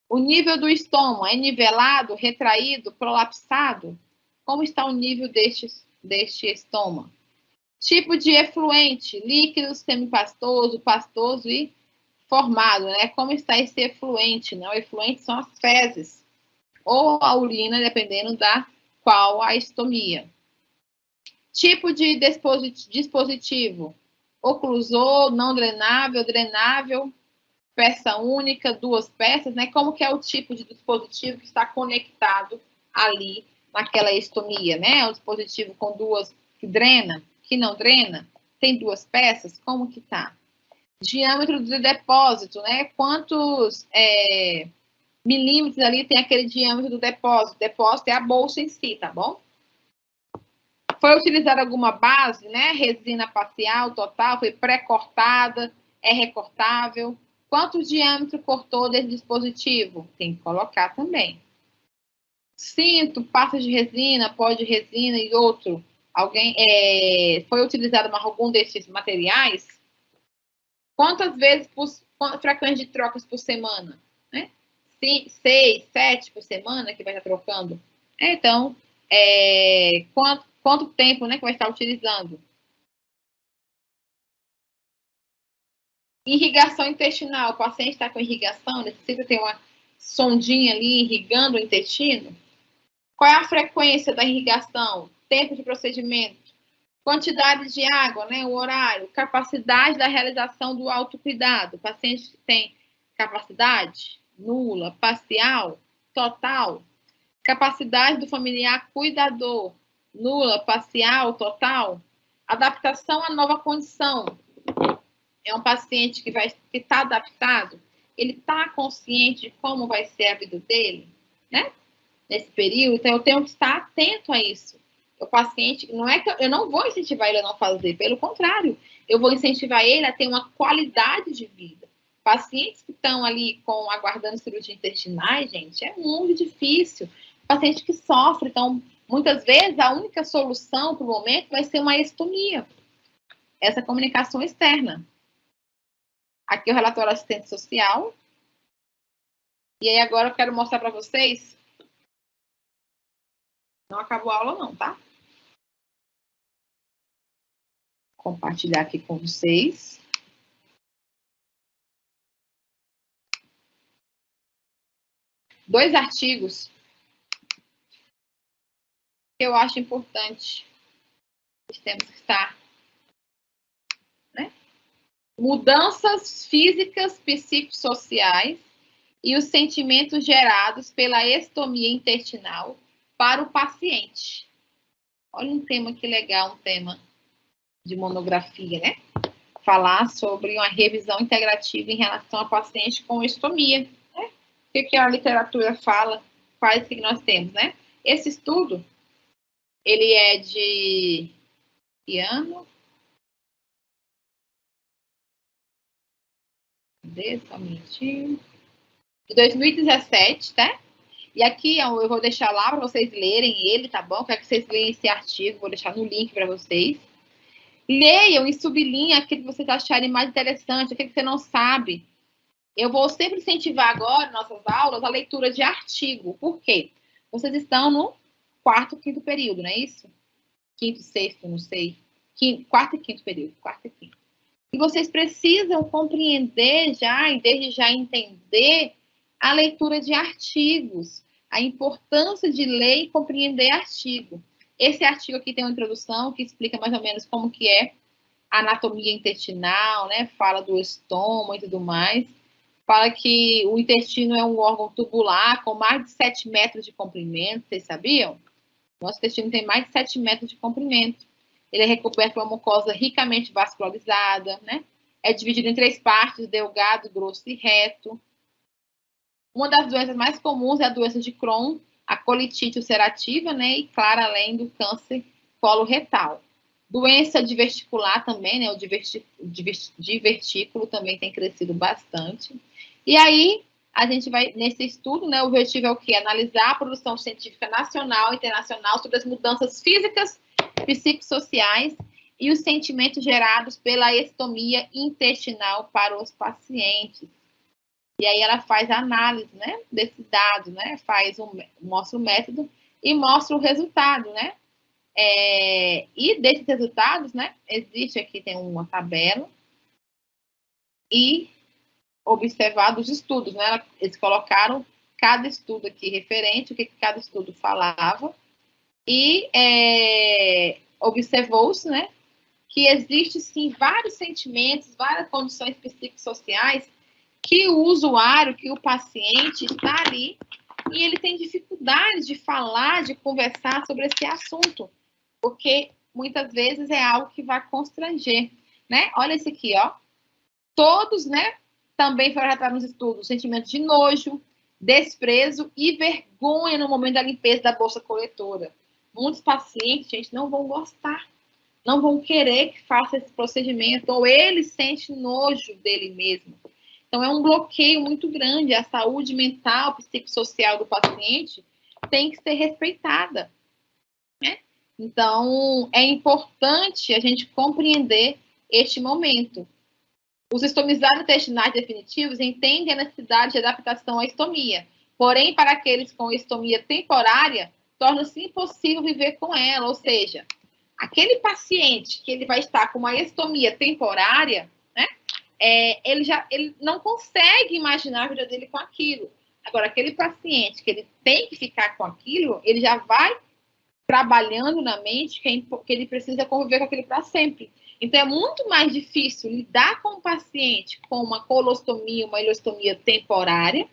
O nível do estômago é nivelado, retraído, prolapsado? Como está o nível deste estômago? Tipo de efluente, líquido, semipastoso, pastoso e formado, né? Como está esse efluente, né? O efluente são as fezes ou a urina, dependendo da qual a estomia. Tipo de dispositivo, oclusor, não drenável, drenável, peça única, duas peças, né? Como que é o tipo de dispositivo que está conectado ali naquela estomia, né? É um dispositivo com duas, que drena, que não drena, tem duas peças, como que tá? Diâmetro do depósito, né? Quantos milímetros ali tem aquele diâmetro do depósito? Depósito é a bolsa em si, tá bom? Foi utilizada alguma base, né? Resina parcial, total, foi pré-cortada, é recortável. Quanto diâmetro cortou desse dispositivo? Tem que colocar também. Cinto, pasta de resina, pó de resina e outro. Foi utilizado algum desses materiais? Quantas vezes, frequência de trocas por semana? Né? 6, 7 por semana que vai estar trocando? Então, quanto tempo, né, que vai estar utilizando? Irrigação intestinal. O paciente está com irrigação, necessita ter uma sondinha ali irrigando o intestino? Qual é a frequência da irrigação? Tempo de procedimento? Quantidade de água, né? O horário? Capacidade da realização do autocuidado. O paciente tem capacidade nula, parcial, total? Capacidade do familiar cuidador, nula, parcial, total? Adaptação à nova condição. É um paciente que está adaptado? Ele está consciente de como vai ser a vida dele, né? Nesse período, então eu tenho que estar atento a isso. O paciente, não é que eu não vou incentivar ele a não fazer, pelo contrário, eu vou incentivar ele a ter uma qualidade de vida. Pacientes que estão ali aguardando cirurgia intestinal, gente, é muito difícil. Paciente que sofre, então, muitas vezes, a única solução para o momento vai ser uma estomia. Essa comunicação externa. Aqui é o relatório assistente social. E aí agora eu quero mostrar para vocês. Não acabou a aula não, tá? Compartilhar aqui com vocês. Dois artigos que eu acho importante. Temos que estar, né? Mudanças físicas psicossociais e os sentimentos gerados pela estomia intestinal para o paciente. Olha um tema que legal, um tema de monografia, né? Falar sobre uma revisão integrativa em relação ao paciente com estomia. Né? O que a literatura fala, quais que nós temos, né? Esse estudo, ele é de que ano? De 2017, tá? E aqui eu vou deixar lá para vocês lerem ele, tá bom? Quero que vocês leiam esse artigo, vou deixar no link para vocês. Leiam e sublinhem aquilo que vocês acharem mais interessante, aquilo que você não sabe. Eu vou sempre incentivar agora, nossas aulas, a leitura de artigo. Por quê? Vocês estão no quarto, quinto período, não é isso? Quinto, sexto, não sei. Quarto e quinto período. Quarto e quinto. E vocês precisam compreender já, e desde já entender a leitura de artigos, a importância de ler e compreender artigo. Esse artigo aqui tem uma introdução que explica mais ou menos como que é a anatomia intestinal, né? Fala do estômago e tudo mais. Fala que o intestino é um órgão tubular com mais de 7 metros de comprimento, vocês sabiam? Nosso intestino tem mais de 7 metros de comprimento. Ele é recoberto por uma mucosa ricamente vascularizada, né? É dividido em 3 partes, delgado, grosso e reto. Uma das doenças mais comuns é a doença de Crohn, a colitite ulcerativa, né? E, claro, além do câncer coloretal. Doença diverticular também, né? O divertículo também tem crescido bastante. E aí, a gente vai, nesse estudo, né? O objetivo é o quê? Analisar a produção científica nacional e internacional sobre as mudanças físicas, psicossociais e os sentimentos gerados pela estomia intestinal para os pacientes. E aí ela faz a análise, né, desses dados, né, mostra o método e mostra o resultado, né. E desses resultados, né, existe aqui, tem uma tabela e observado os estudos, né, eles colocaram cada estudo aqui referente, o que cada estudo falava e observou-se, né, que existe sim vários sentimentos, várias condições psicossociais que o usuário, que o paciente está ali e ele tem dificuldade de falar, de conversar sobre esse assunto, porque muitas vezes é algo que vai constranger, né? Olha esse aqui, ó. Todos, né, também foram retratados nos estudos sentimento de nojo, desprezo e vergonha no momento da limpeza da bolsa coletora. Muitos pacientes, gente, não vão gostar, não vão querer que faça esse procedimento, ou ele sente nojo dele mesmo. Então, é um bloqueio muito grande. A saúde mental, psicossocial do paciente tem que ser respeitada, né? Então, é importante a gente compreender este momento. Os estomizados intestinais definitivos entendem a necessidade de adaptação à estomia. Porém, para aqueles com estomia temporária, torna-se impossível viver com ela. Ou seja, aquele paciente que ele vai estar com uma estomia temporária, né, ele não consegue imaginar a vida dele com aquilo. Agora, aquele paciente que ele tem que ficar com aquilo, ele já vai trabalhando na mente que ele precisa conviver com aquilo para sempre. Então, é muito mais difícil lidar com um paciente com uma colostomia, uma ileostomia temporária,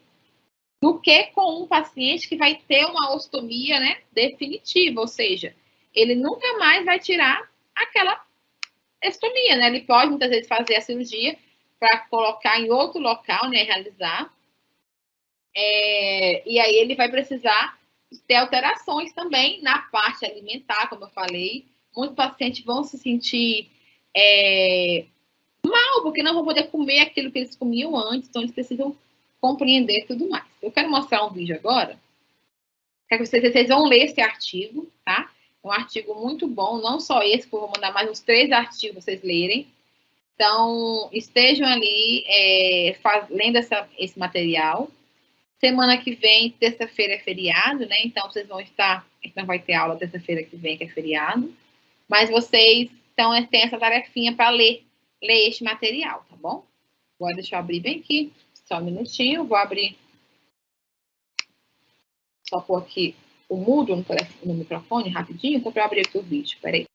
do que com um paciente que vai ter uma ostomia, né, definitiva, ou seja, ele nunca mais vai tirar aquela estomia, né? Ele pode, muitas vezes, fazer a cirurgia para colocar em outro local, né, realizar, e aí ele vai precisar ter alterações também na parte alimentar, como eu falei. Muitos pacientes vão se sentir mal, porque não vão poder comer aquilo que eles comiam antes, então eles precisam compreender tudo mais. Eu quero mostrar um vídeo agora, que vocês vão ler esse artigo, tá? É um artigo muito bom, não só esse, que eu vou mandar mais uns 3 artigos para vocês lerem. Então, estejam ali lendo esse material. Semana que vem, terça-feira é feriado, né? Então, vocês vão estar... A gente não vai ter aula terça-feira que vem, que é feriado. Mas vocês, então, têm essa tarefinha para ler este material, tá bom? Agora, deixa eu abrir bem aqui. Só um minutinho. Vou abrir... Só pôr aqui o mudo no microfone, rapidinho, só para eu abrir aqui o vídeo. Peraí.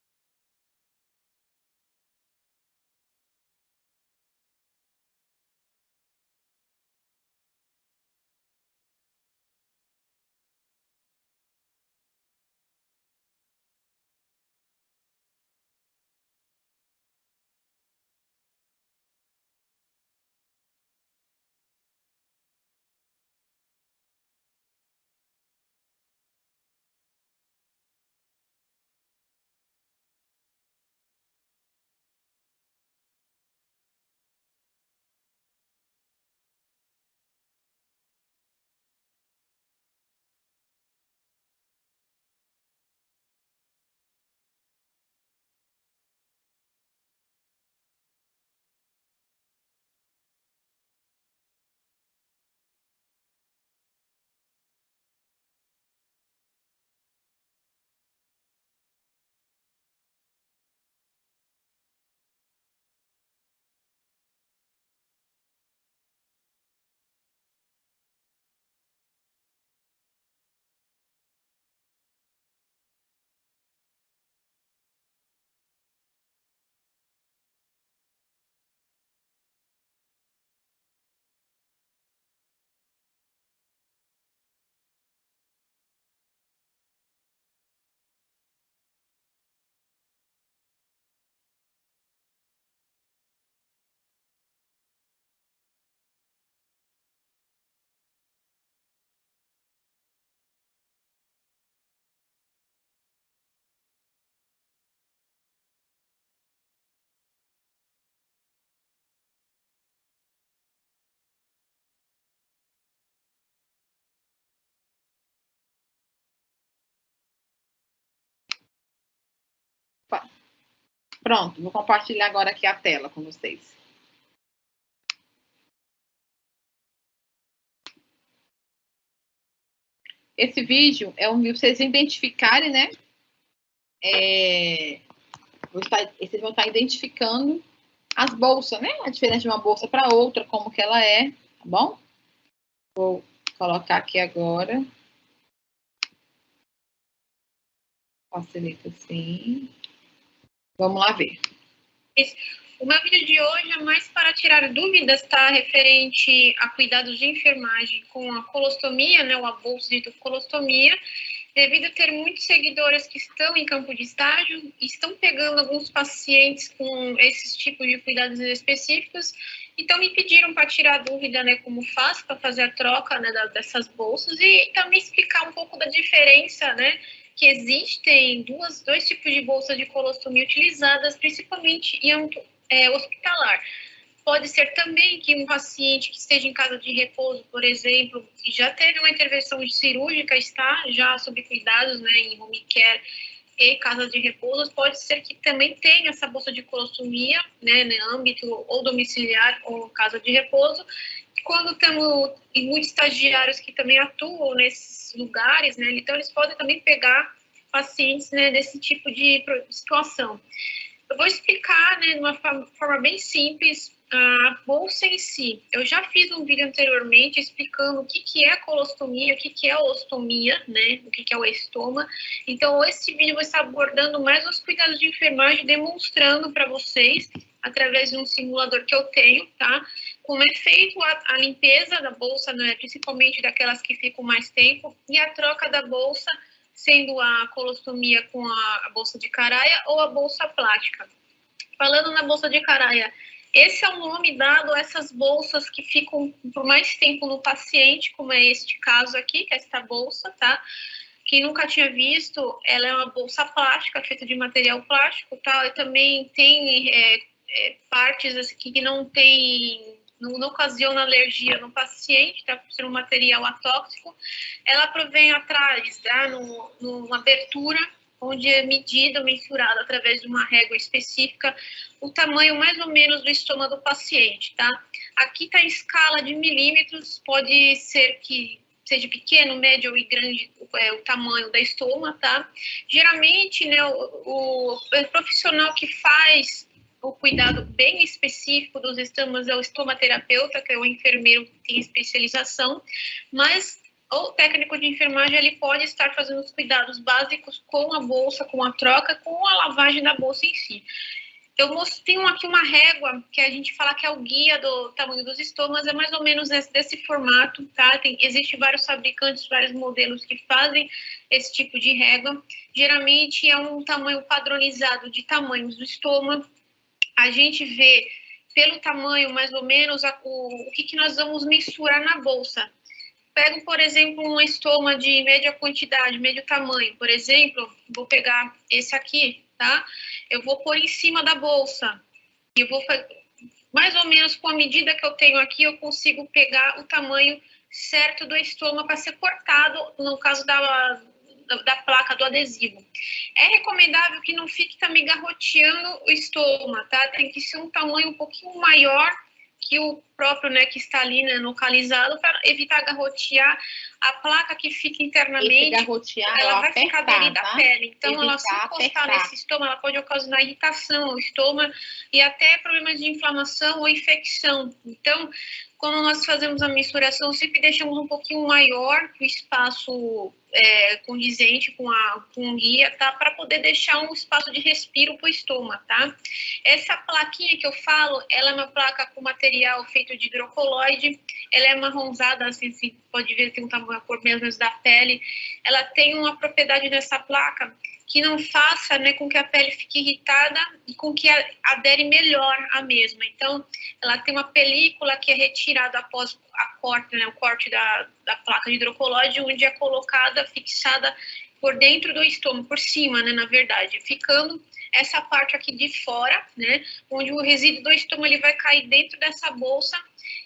Pronto, vou compartilhar agora aqui a tela com vocês. Esse vídeo é um vídeo para vocês identificarem, né? Vocês vão estar identificando as bolsas, né? A diferença de uma bolsa para outra, como que ela é, tá bom? Vou colocar aqui agora. Facilita assim. Vamos lá ver. O meu vídeo de hoje é mais para tirar dúvidas, tá? Referente a cuidados de enfermagem com a colostomia, né? O bolsa de colostomia. devido a ter muitos seguidores que estão em campo de estágio, estão pegando alguns pacientes com esses tipos de cuidados específicos, então me pediram para tirar a dúvida, né, como faz para fazer a troca, né, dessas bolsas e também explicar um pouco da diferença, né, que existem dois tipos de bolsa de colostomia utilizadas, principalmente em hospitalar. Pode ser também que um paciente que esteja em casa de repouso, por exemplo, que já teve uma intervenção cirúrgica, está já sob cuidados, né, em home care e casa de repouso, pode ser que também tenha essa bolsa de colostomia, né, no âmbito ou domiciliar ou casa de repouso. Quando temos muitos estagiários que também atuam nesses lugares, né, então eles podem também pegar pacientes, né, desse tipo de situação. Eu vou explicar, né, de uma forma bem simples, a bolsa em si. Eu já fiz um vídeo anteriormente explicando o que é colostomia, o que é ostomia, né, o que é o estoma. Então, esse vídeo vai estar abordando mais os cuidados de enfermagem, demonstrando para vocês, através de um simulador que eu tenho, tá, como é feito a limpeza da bolsa, né, principalmente daquelas que ficam mais tempo, e a troca da bolsa, sendo a colostomia com a bolsa de Caraia ou a bolsa plástica. Falando na bolsa de Caraia, esse é o nome dado a essas bolsas que ficam por mais tempo no paciente, como é este caso aqui, que é esta bolsa, tá? Quem nunca tinha visto, ela é uma bolsa plástica, feita de material plástico, tá? E também tem partes assim, que não ocasiona alergia no paciente, tá? Por ser um material atóxico. Ela provém atrás, tá? Numa abertura, onde é medida, mensurada através de uma régua específica, o tamanho mais ou menos do estômago do paciente, tá? Aqui está em escala de milímetros, pode ser que seja pequeno, médio e grande o tamanho da estoma, tá? Geralmente, né, o profissional que faz o cuidado bem específico dos estomas é o estomaterapeuta, que é o enfermeiro que tem especialização, mas o técnico de enfermagem ele pode estar fazendo os cuidados básicos com a bolsa, com a troca, com a lavagem da bolsa em si. Eu tenho aqui uma régua, que a gente fala que é o guia do tamanho dos estomas, é mais ou menos desse formato, tá? Existem vários fabricantes, vários modelos que fazem esse tipo de régua. Geralmente é um tamanho padronizado de tamanhos do estômago. A gente vê pelo tamanho, mais ou menos, o que nós vamos mensurar na bolsa. Pego, por exemplo, um estoma de média quantidade, médio tamanho, por exemplo, vou pegar esse aqui, tá? Eu vou pôr em cima da bolsa. E eu vou mais ou menos com a medida que eu tenho aqui, eu consigo pegar o tamanho certo do estoma para ser cortado, no caso da placa do adesivo. É recomendável que não fique também garroteando o estoma, tá? Tem que ser um tamanho um pouquinho maior que o próprio, né, que está ali, né, localizado, para evitar garrotear a placa que fica internamente. Ela vai ficar aderida à pele. Então, ela se encostar nesse estômago, ela pode ocasionar irritação ao estômago e até problemas de inflamação ou infecção. Então, quando nós fazemos a mensuração, sempre deixamos um pouquinho maior o espaço condizente com o guia, tá? Para poder deixar um espaço de respiro para o estômago, tá? Essa plaquinha que eu falo, ela é uma placa com material feito de hidrocoloide, ela é marronzada, assim, pode ver, tem um tamanho, a cor mesmo da pele. Ela tem uma propriedade nessa placa que não faça, né, com que a pele fique irritada e com que adere melhor à mesma. Então, ela tem uma película que é retirada após o corte da placa de hidrocoloide, onde é colocada, fixada por dentro do estômago, por cima, né, na verdade, ficando essa parte aqui de fora, né, onde o resíduo do estômago ele vai cair dentro dessa bolsa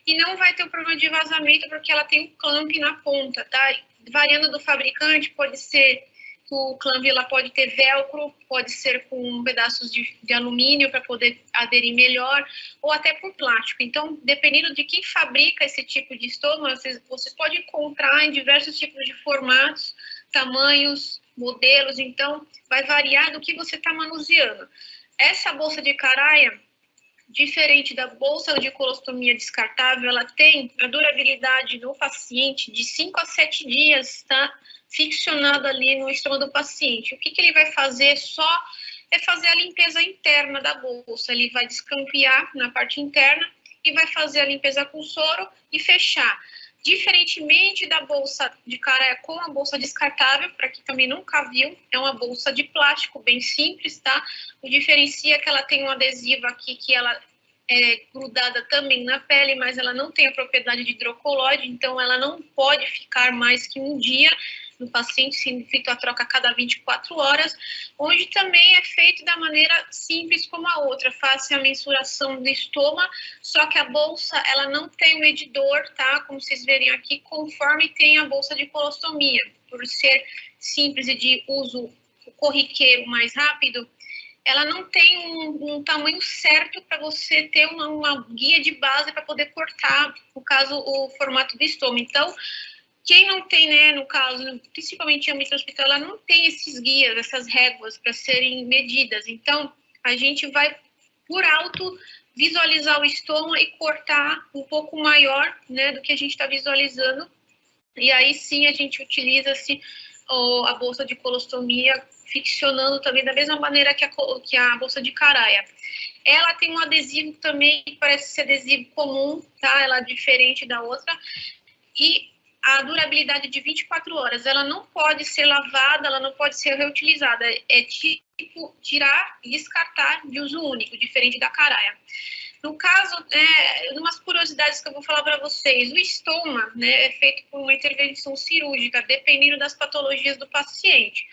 e não vai ter um problema de vazamento, porque ela tem um clamp na ponta, tá? Variando do fabricante, pode ser o clamp ela pode ter velcro, pode ser com pedaços de alumínio para poder aderir melhor, ou até por plástico. Então, dependendo de quem fabrica esse tipo de estômago, vocês podem encontrar em diversos tipos de formatos, tamanhos, modelos, então vai variar do que você está manuseando. Essa bolsa de Caraia, diferente da bolsa de colostomia descartável, ela tem a durabilidade no paciente de 5 a 7 dias, tá? Ficcionado ali no estômago do paciente. O que ele vai fazer só é fazer a limpeza interna da bolsa. Ele vai descampear na parte interna e vai fazer a limpeza com soro e fechar. Diferentemente da bolsa de caraia com a bolsa descartável, para quem também nunca viu, é uma bolsa de plástico bem simples, tá? O diferencia é que ela tem um adesivo aqui que ela é grudada também na pele, mas ela não tem a propriedade de hidrocolóide, então ela não pode ficar mais que um dia no paciente, sendo feita a troca a cada 24 horas, onde também é feito da maneira simples como a outra, faz a mensuração do estômago, só que a bolsa, ela não tem um medidor, tá? Como vocês verem aqui, conforme tem a bolsa de colostomia, por ser simples e de uso corriqueiro mais rápido, ela não tem um tamanho certo para você ter uma guia de base para poder cortar, no caso, o formato do estômago. Então, quem não tem, né, no caso, principalmente em âmbito hospitalar, não tem esses guias, essas réguas para serem medidas. Então, a gente vai, por alto, visualizar o estômago e cortar um pouco maior, né, do que a gente está visualizando. E aí sim a gente utiliza-se a bolsa de colostomia, ficcionando também da mesma maneira que a bolsa de caraia. Ela tem um adesivo também, que parece ser adesivo comum, tá? Ela é diferente da outra. E a durabilidade de 24 horas, ela não pode ser lavada, ela não pode ser reutilizada. É tipo tirar e descartar de uso único, diferente da caraia. No caso, umas curiosidades que eu vou falar para vocês, o estômago, né, é feito por uma intervenção cirúrgica, dependendo das patologias do paciente.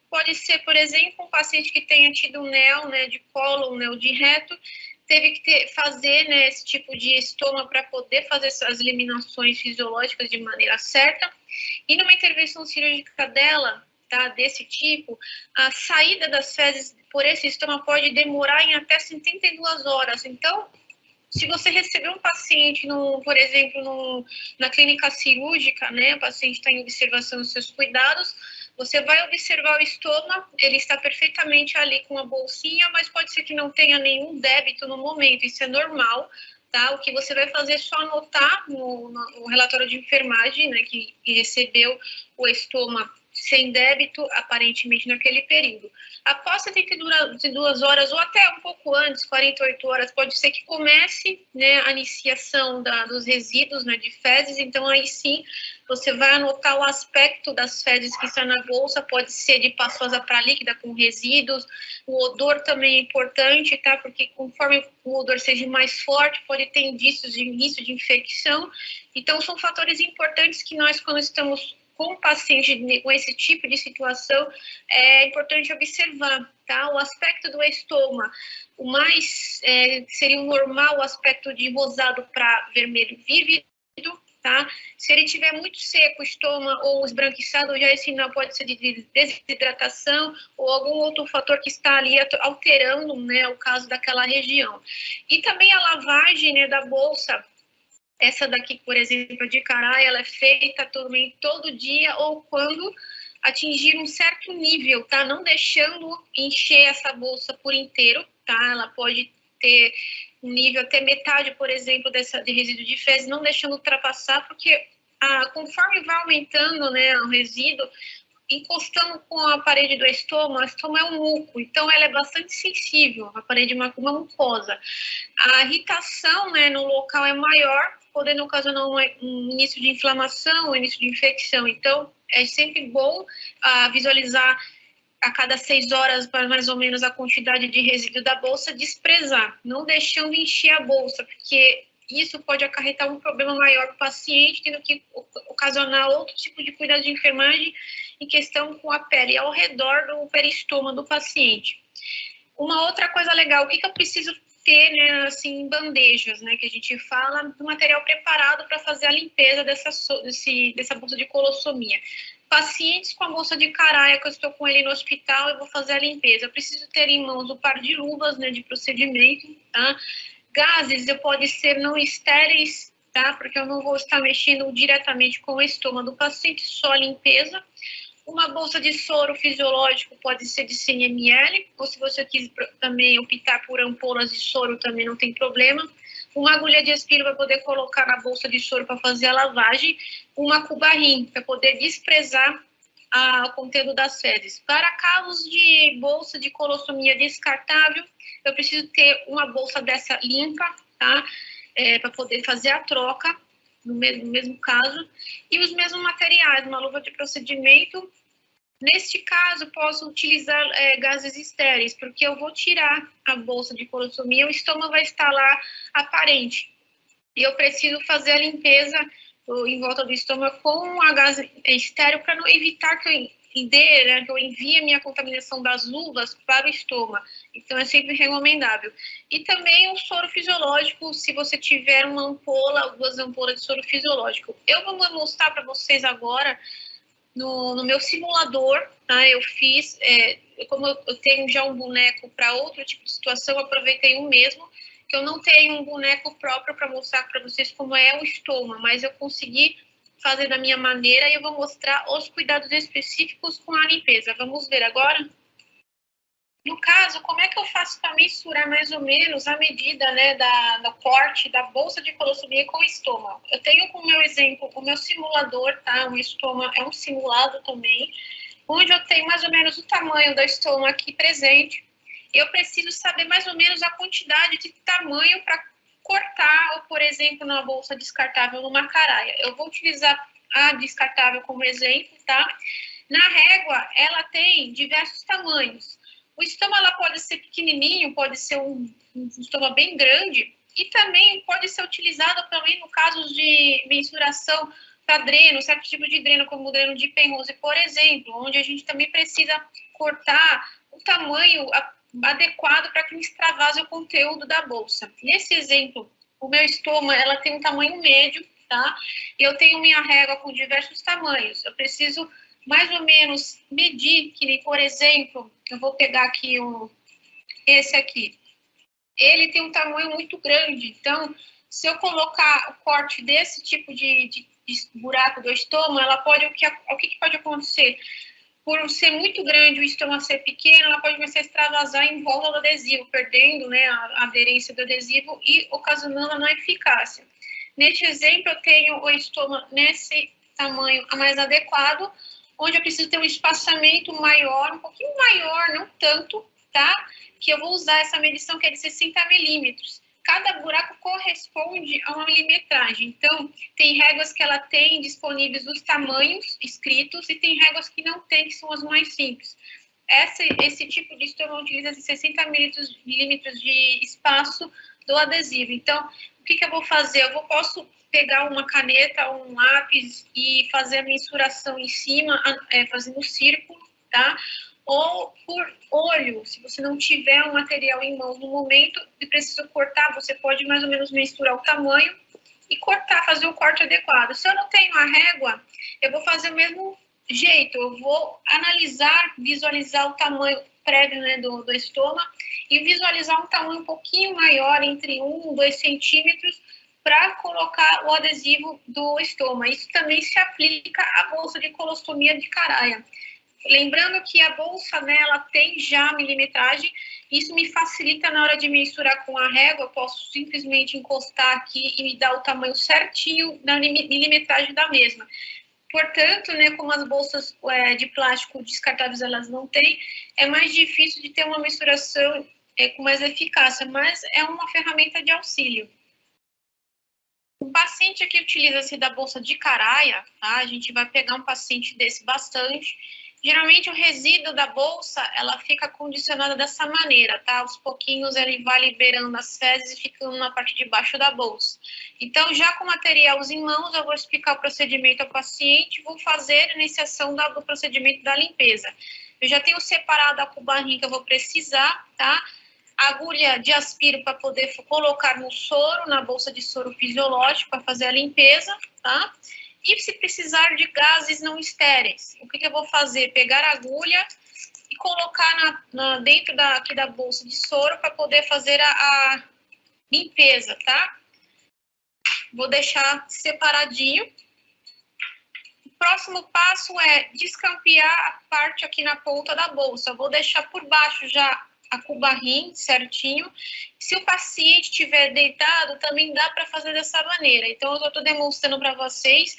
Pode ser, por exemplo, um paciente que tenha tido um NEL, né, de cólon, NEL de reto, teve que fazer, né, esse tipo de estômago para poder fazer essas eliminações fisiológicas de maneira certa. E numa intervenção cirúrgica dela, tá, desse tipo, a saída das fezes por esse estômago pode demorar em até 72 horas. Então, se você receber um paciente, por exemplo, na clínica cirúrgica, né, o paciente está em observação dos seus cuidados, você vai observar o estômago, ele está perfeitamente ali com a bolsinha, mas pode ser que não tenha nenhum débito no momento, isso é normal, tá? O que você vai fazer é só anotar no relatório de enfermagem, né, que recebeu o estômago sem débito, aparentemente, naquele período. Após 72 horas, ou até um pouco antes, 48 horas, pode ser que comece, né, a iniciação dos resíduos, né, de fezes, então aí sim, você vai anotar o aspecto das fezes que está na bolsa, pode ser de pastosa para líquida com resíduos, o odor também é importante, tá, porque conforme o odor seja mais forte, pode ter indícios de início de infecção, então são fatores importantes que nós, quando estamos com o paciente com esse tipo de situação, é importante observar, tá? O aspecto do estômago, o mais seria o normal, o aspecto de rosado para vermelho vívido, tá? Se ele tiver muito seco o estômago ou esbranquiçado, já esse sinal pode ser de desidratação ou algum outro fator que está ali alterando, né, o caso daquela região. E também a lavagem, né, da bolsa. Essa daqui, por exemplo, de caraia, ela é feita também todo dia ou quando atingir um certo nível, tá? Não deixando encher essa bolsa por inteiro, tá? Ela pode ter um nível até metade, por exemplo, de resíduo de fezes, não deixando ultrapassar, porque conforme vai aumentando, né, o resíduo, encostando com a parede do estômago, o estômago é um muco, então ela é bastante sensível, a parede é uma mucosa. A irritação, né, no local é maior, podendo ocasionar um início de inflamação, um início de infecção. Então, é sempre bom visualizar a cada 6 horas, mais ou menos, a quantidade de resíduo da bolsa, desprezar, não deixando encher a bolsa, porque isso pode acarretar um problema maior para o paciente, tendo que ocasionar outro tipo de cuidado de enfermagem em questão com a pele ao redor do peristômago do paciente. Uma outra coisa legal, o que eu preciso ter, né, assim, em bandejas, né, que a gente fala do material preparado para fazer a limpeza dessa bolsa de colossomia. Pacientes com a bolsa de caraia, que eu estou com ele no hospital, eu vou fazer a limpeza. Eu preciso ter em mãos o par de luvas, né, de procedimento, tá? Gases, pode ser não estéreis, tá? Porque eu não vou estar mexendo diretamente com o estômago do paciente, só a limpeza. Uma bolsa de soro fisiológico pode ser de 100 ml, ou se você quiser também optar por ampolas de soro, também não tem problema. Uma agulha de aspiro para poder colocar na bolsa de soro para fazer a lavagem. Uma cubarrim para poder desprezar o conteúdo das fezes. Para casos de bolsa de colossomia descartável, eu preciso ter uma bolsa dessa limpa, tá? Para poder fazer a troca. no mesmo caso, e os mesmos materiais, uma luva de procedimento. Neste caso, posso utilizar gases estéreis, porque eu vou tirar a bolsa de colostomia, o estômago vai estar lá aparente. E eu preciso fazer a limpeza em volta do estômago com a gás estéreo para não evitar que eu envie a minha contaminação das luvas para o estômago. Então, é sempre recomendável. E também o soro fisiológico, se você tiver uma ampola, 2 ampolas de soro fisiológico. Eu vou mostrar para vocês agora no meu simulador, tá? Eu fiz, como eu tenho já um boneco para outro tipo de situação, eu aproveitei o mesmo, que eu não tenho um boneco próprio para mostrar para vocês como é o estômago, mas eu consegui fazer da minha maneira e eu vou mostrar os cuidados específicos com a limpeza. Vamos ver agora? No caso, como é que eu faço para mensurar mais ou menos a medida, né, do corte da bolsa de colostomia com o estômago? Eu tenho como meu exemplo o meu simulador, tá? O estômago é um simulado também, onde eu tenho mais ou menos o tamanho do estômago aqui presente. Eu preciso saber mais ou menos a quantidade de tamanho para cortar, ou, por exemplo, na bolsa descartável numa caraia. Eu vou utilizar a descartável como exemplo, tá? Na régua, ela tem diversos tamanhos. O estômago ela pode ser pequenininho, pode ser um estômago bem grande, e também pode ser utilizado também no caso de mensuração para dreno, certo tipo de dreno, como o dreno de Penrose, por exemplo, onde a gente também precisa cortar o tamanho adequado para que não extravase o conteúdo da bolsa. Nesse exemplo, o meu estômago ela tem um tamanho médio, tá? E eu tenho minha régua com diversos tamanhos. Eu preciso mais ou menos medir, que nem, por exemplo, eu vou pegar aqui esse aqui. Ele tem um tamanho muito grande, então, se eu colocar o corte desse tipo de buraco do estômago, ela pode, o que pode acontecer? Por ser muito grande o estômago ser pequeno, ela pode começar a extravasar em volta do adesivo, perdendo, né, a aderência do adesivo e ocasionando a não eficácia. Neste exemplo, eu tenho o estômago nesse tamanho mais adequado, onde eu preciso ter um espaçamento maior, um pouquinho maior, não tanto, tá? Que eu vou usar essa medição que é de 60 milímetros. Cada buraco corresponde a uma milimetragem. Então, tem réguas que ela tem disponíveis os tamanhos escritos e tem réguas que não tem, que são as mais simples. Esse tipo de estômago utiliza 60 milímetros de espaço do adesivo. Então, o que eu vou fazer? Posso pegar uma caneta ou um lápis e fazer a mensuração em cima, fazendo um círculo, tá? Ou por olho, se você não tiver um material em mãos no momento e precisa cortar, você pode mais ou menos mensurar o tamanho e cortar, fazer o corte adequado. Se eu não tenho a régua, eu vou fazer o mesmo jeito, eu vou analisar, visualizar o tamanho prévio, né, do estômago e visualizar um tamanho um pouquinho maior, entre 1 e 2 centímetros, para colocar o adesivo do estômago. Isso também se aplica à bolsa de colostomia de caraia. Lembrando que a bolsa, né, ela tem já milimetragem, isso me facilita na hora de mensurar com a régua, eu posso simplesmente encostar aqui e me dar o tamanho certinho da milimetragem da mesma. Portanto, né, como as bolsas de plástico descartáveis elas não têm, é mais difícil de ter uma mensuração com mais eficácia, mas é uma ferramenta de auxílio. Um paciente que utiliza-se da bolsa de caraia, tá? A gente vai pegar um paciente desse bastante. Geralmente o resíduo da bolsa, ela fica condicionada dessa maneira, tá? Aos pouquinhos ele vai liberando as fezes e ficando na parte de baixo da bolsa. Então, já com materiais em mãos, eu vou explicar o procedimento ao paciente, vou fazer a iniciação do procedimento da limpeza. Eu já tenho separado a cubarrinha que eu vou precisar, tá? Agulha de aspiro para poder colocar no soro, na bolsa de soro fisiológico, para fazer a limpeza, tá? E se precisar de gases não estéreis, o que eu vou fazer? Pegar a agulha e colocar dentro aqui da bolsa de soro para poder fazer a limpeza, tá? Vou deixar separadinho. O próximo passo é descampear a parte aqui na ponta da bolsa. Eu vou deixar por baixo já a cubarrinha certinho. Se o paciente estiver deitado, também dá para fazer dessa maneira. Então, eu estou demonstrando para vocês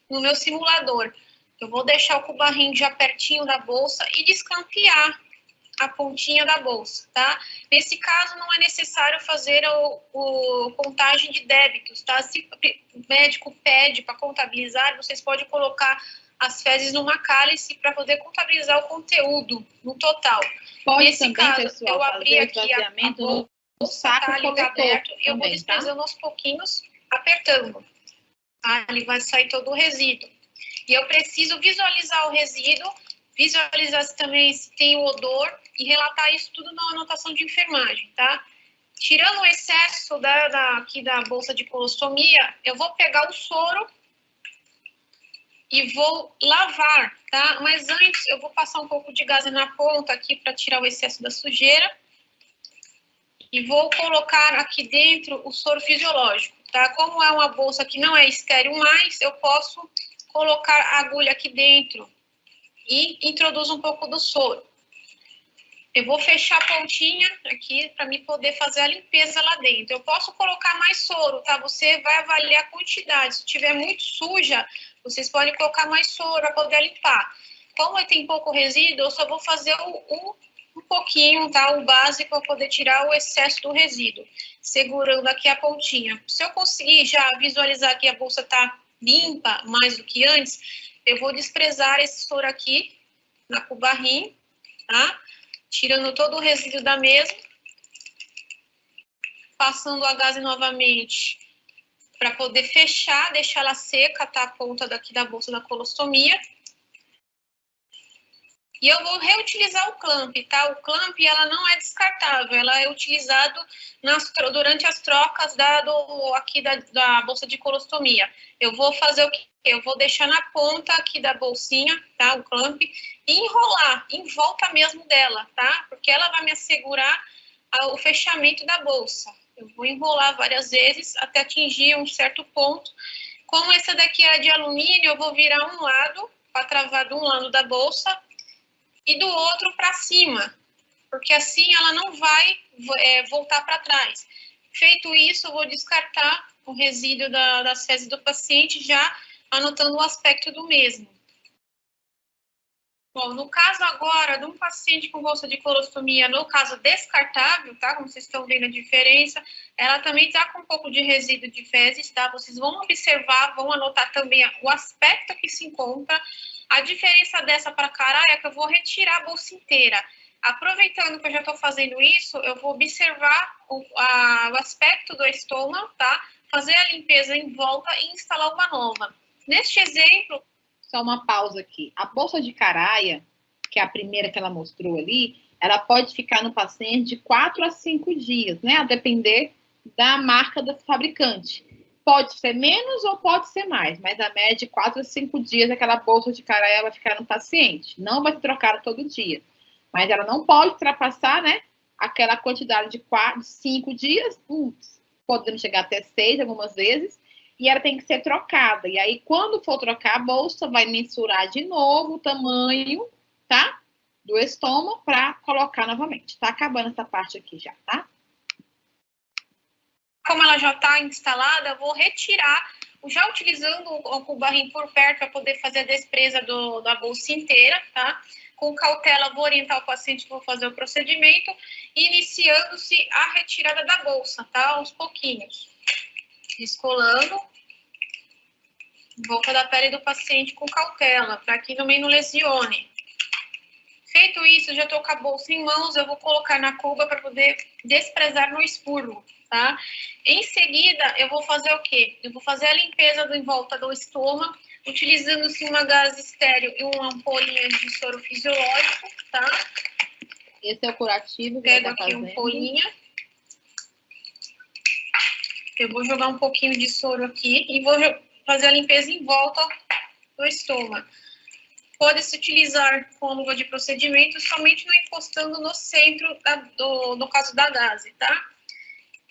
no meu simulador. Eu vou deixar o cubarrinho já pertinho da bolsa e descampear a pontinha da bolsa, tá? Nesse caso, não é necessário fazer o contagem de débitos, tá? Se o médico pede para contabilizar, vocês podem colocar as fezes numa cálice para poder contabilizar o conteúdo no total. Pode Nesse também, caso, pessoal, eu abri aqui a bolsa, no saco tá, coletor aberto, e eu vou também, desprezando aos pouquinhos, apertando. Tá? Ele vai sair todo o resíduo. E eu preciso visualizar o resíduo, visualizar também se tem o odor e relatar isso tudo na anotação de enfermagem, tá? Tirando o excesso aqui da bolsa de colostomia, eu vou pegar o soro e vou lavar, tá? Mas antes eu vou passar um pouco de gás na ponta aqui para tirar o excesso da sujeira. E vou colocar aqui dentro o soro fisiológico, tá? Como é uma bolsa que não é estéril mais, eu posso colocar a agulha aqui dentro e introduz um pouco do soro. Eu vou fechar a pontinha aqui para mim poder fazer a limpeza lá dentro. Eu posso colocar mais soro, tá? Você vai avaliar a quantidade. Se tiver muito suja, vocês podem colocar mais soro para poder limpar. Como tem pouco resíduo, eu só vou fazer um pouquinho, tá? O básico para poder tirar o excesso do resíduo. Segurando aqui a pontinha. Se eu conseguir já visualizar que a bolsa tá limpa mais do que antes, eu vou desprezar esse soro aqui na cubarrinha, tá? Tirando todo o resíduo da mesma, passando a gaze novamente para poder fechar, deixar ela seca, tá? A ponta daqui da bolsa da colostomia. E eu vou reutilizar o clamp, tá? O clamp, ela não é descartável, ela é utilizado durante as trocas aqui da bolsa de colostomia. Eu vou fazer o quê? Eu vou deixar na ponta aqui da bolsinha, tá? O clamp, e enrolar em volta mesmo dela, tá? Porque ela vai me assegurar o fechamento da bolsa. Eu vou enrolar várias vezes até atingir um certo ponto. Como essa daqui é de alumínio, eu vou virar um lado, para travar de um lado da bolsa, e do outro para cima, porque assim ela não vai voltar para trás. Feito isso, eu vou descartar o resíduo das fezes do paciente, já anotando o aspecto do mesmo. Bom, no caso agora de um paciente com bolsa de colostomia, no caso descartável, tá? Como vocês estão vendo a diferença, ela também está com um pouco de resíduo de fezes, tá? Vocês vão observar, vão anotar também o aspecto que se encontra. A diferença dessa para cará é que eu vou retirar a bolsa inteira. Aproveitando que eu já estou fazendo isso, eu vou observar o aspecto do estômago, tá? Fazer a limpeza em volta e instalar uma nova. Neste exemplo... Só uma pausa aqui. A bolsa de caraia, que é a primeira que ela mostrou ali, ela pode ficar no paciente de 4 a 5 dias, né? A depender da marca do fabricante. Pode ser menos ou pode ser mais, mas a média de 4 a 5 dias aquela bolsa de caraia vai ficar no paciente. Não vai ser trocada todo dia. Mas ela não pode ultrapassar, né? Aquela quantidade de 5 dias, podendo chegar até 6 algumas vezes, e ela tem que ser trocada. E aí, quando for trocar a bolsa, vai mensurar de novo o tamanho, tá? Do estômago para colocar novamente. Tá acabando essa parte aqui já, tá? Como ela já está instalada, eu vou retirar, já utilizando o cubarrinho por perto para poder fazer a despreza da bolsa inteira, tá? Com cautela, vou orientar o paciente que vou fazer o procedimento, iniciando-se a retirada da bolsa, tá? Aos pouquinhos. Descolando. Em volta da pele do paciente com cautela, para que também não lesione. Feito isso, já estou com a bolsa em mãos, eu vou colocar na cuba para poder desprezar no expurgo, tá? Em seguida, eu vou fazer o quê? Eu vou fazer a limpeza em volta do estômago, utilizando-se uma gase estéril e uma ampolinha de soro fisiológico, tá? Esse é o curativo. Pego aqui uma ampolinha. Eu vou jogar um pouquinho de soro aqui e vou fazer a limpeza em volta do estômago. Pode-se utilizar com luva de procedimento somente não encostando no centro, no caso da gase, tá?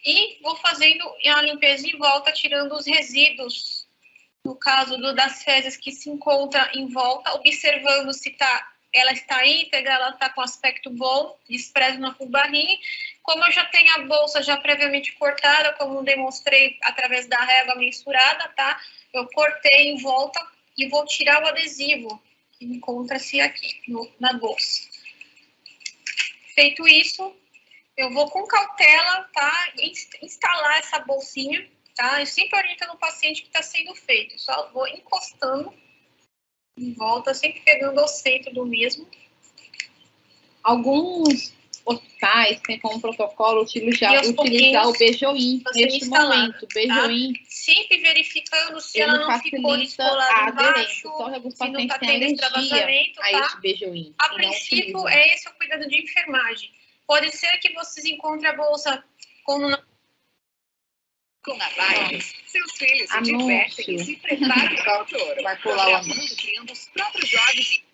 E vou fazendo a limpeza em volta, tirando os resíduos, no caso das fezes que se encontram em volta, observando se ela está íntegra, ela está com aspecto bom, desprezo na cubarrinha. Como eu já tenho a bolsa já previamente cortada, como demonstrei através da régua mensurada, tá? Eu cortei em volta e vou tirar o adesivo que encontra-se aqui na bolsa. Feito isso, eu vou com cautela, tá? Instalar essa bolsinha, tá? Eu sempre oriento no paciente que está sendo feito. Só vou encostando em volta, sempre pegando ao centro do mesmo. Alguns hospitais têm como protocolo utilizar o Bejoim neste momento. Bejoim, tá? Sempre verificando se ela não ficou descolada embaixo, só que alguns se não pacientes está têm tendo extravasamento, a tá? este Bejoim. A princípio, é esse o cuidado de enfermagem. Pode ser que vocês encontrem a bolsa como com a Bailes, seus filhos se divertem e se preparam para o futuro. Vai pular o anúncio. Criando os próprios jogos.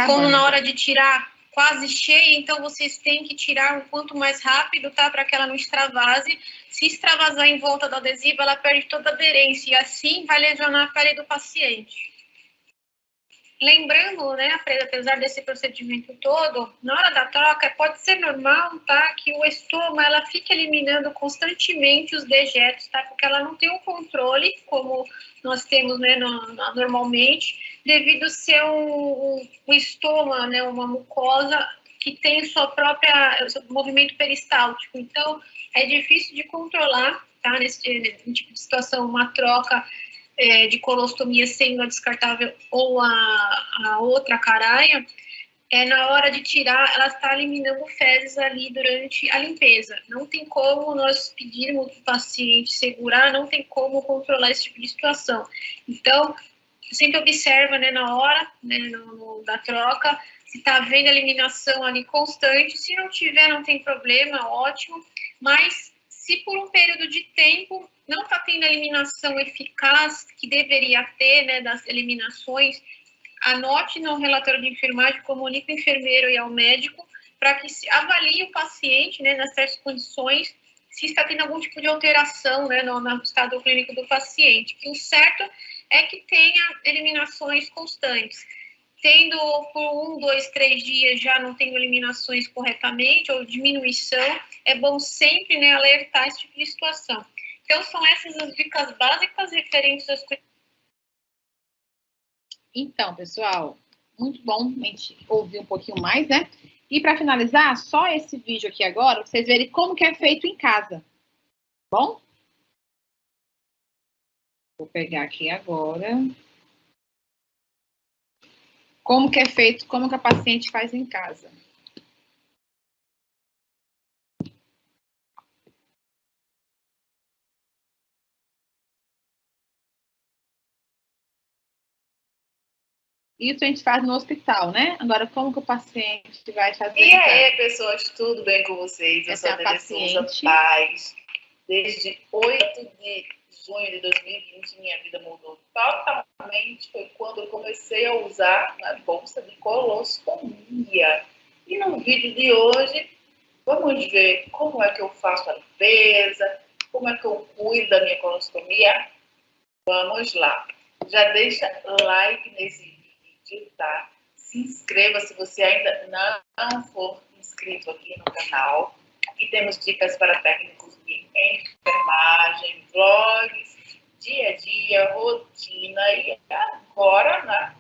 Como na hora de tirar quase cheia, então vocês têm que tirar o quanto mais rápido, tá? Para que ela não extravase. Se extravasar em volta do adesivo, ela perde toda a aderência e assim vai lesionar a pele do paciente. Lembrando, né, apesar desse procedimento todo, na hora da troca, pode ser normal, tá, que o estômago, ela fique eliminando constantemente os dejetos, tá, porque ela não tem um controle, como nós temos, né, normalmente, devido ser um estômago, né, uma mucosa que tem sua própria, seu movimento peristáltico. Então, é difícil de controlar, tá, nesse tipo de situação, uma troca de colostomia sendo a descartável ou a outra caraia, na hora de tirar, ela está eliminando fezes ali durante a limpeza. Não tem como nós pedirmos para o paciente segurar, não tem como controlar esse tipo de situação. Então, sempre observa, né, na hora, né, da troca, se está havendo eliminação ali constante. Se não tiver, não tem problema, ótimo. Mas se por um período de tempo não está tendo a eliminação eficaz que deveria ter, né, das eliminações, anote no relatório de enfermagem, comunique ao enfermeiro e ao médico para que se avalie o paciente, né, nas certas condições, se está tendo algum tipo de alteração, né, no estado clínico do paciente. O certo é que tenha eliminações constantes. Tendo por 1, 2, 3 dias já não tendo eliminações corretamente ou diminuição, é bom sempre, né, alertar esse tipo de situação. Então, são essas as dicas básicas referentes às coisas. Então, pessoal, muito bom a gente ouvir um pouquinho mais, né? E para finalizar, só esse vídeo aqui agora, pra vocês verem como que é feito em casa. Bom? Vou pegar aqui agora. Como que é feito, como que a paciente faz em casa. Isso a gente faz no hospital, né? Agora, como que o paciente vai fazer? E aí, pessoas, tudo bem com vocês? Eu sou a Dede Souza Paz. Desde 8 de junho de 2020, minha vida mudou totalmente. Foi quando eu comecei a usar a bolsa de colostomia. E no vídeo de hoje, vamos ver como é que eu faço a limpeza, como é que eu cuido da minha colostomia. Vamos lá. Já deixa like nesse vídeo, tá? Se inscreva se você ainda não for inscrito aqui no canal. Aqui temos dicas para técnicos de enfermagem, vlogs, dia a dia, rotina e agora, né,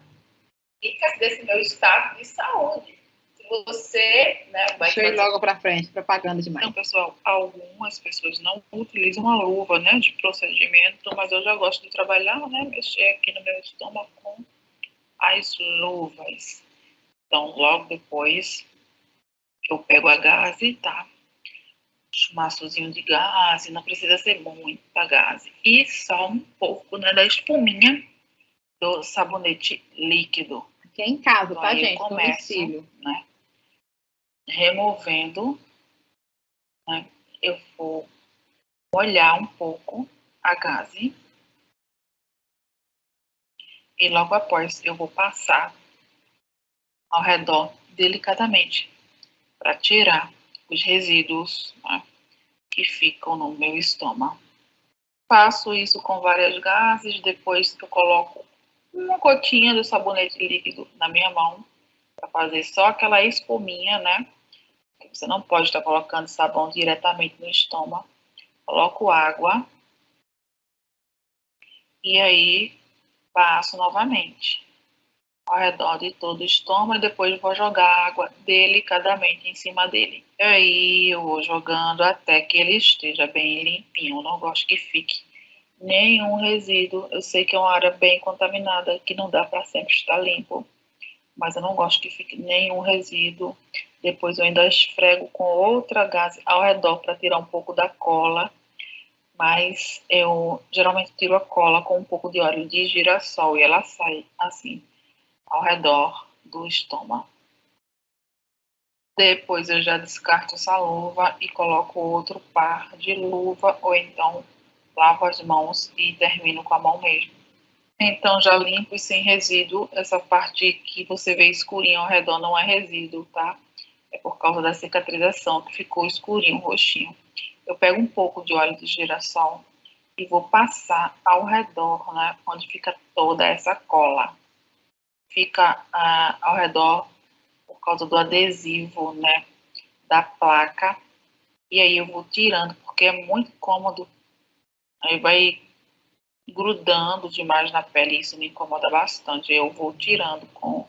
dicas desse meu estado de saúde. Se você, né, vai Deixa eu ir logo para frente, propaganda demais. Então, pessoal, algumas pessoas não utilizam a luva, né, de procedimento, mas eu já gosto de trabalhar, né, mexer aqui no meu estômago com as luvas. Então, logo depois, eu pego a gaze, tá? Chumaçozinho de gaze, não precisa ser muita gaze. E só um pouco, né, da espuminha do sabonete líquido. Aqui é em casa, então, tá, gente? Eu começo, né, removendo, né, eu vou molhar um pouco a gaze. E logo após eu vou passar ao redor delicadamente para tirar os resíduos, né, que ficam no meu estômago. Faço isso com várias gases, depois eu coloco uma gotinha do sabonete líquido na minha mão para fazer só aquela espuminha, né? Você não pode estar colocando sabão diretamente no estômago. Coloco água e aí passo novamente. ao redor de todo o estômago e depois vou jogar água delicadamente em cima dele. E aí eu vou jogando até que ele esteja bem limpinho. Eu não gosto que fique nenhum resíduo. Eu sei que é uma área bem contaminada, que não dá para sempre estar limpo, mas eu não gosto que fique nenhum resíduo. Depois eu ainda esfrego com outra gaze ao redor para tirar um pouco da cola, mas eu geralmente tiro a cola com um pouco de óleo de girassol e ela sai assim ao redor do estômago. Depois eu já descarto essa luva e coloco outro par de luva, ou então lavo as mãos e termino com a mão mesmo. Então já limpo e sem resíduo. Essa parte que você vê escurinha ao redor não é resíduo, tá? É por causa da cicatrização que ficou escurinho o rostinho. Eu pego um pouco de óleo de girassol e vou passar ao redor, né? Onde fica toda essa cola. Fica ao redor por causa do adesivo, né, da placa. E aí eu vou tirando, porque é muito cômodo. Aí vai grudando demais na pele, isso me incomoda bastante. Eu vou tirando com um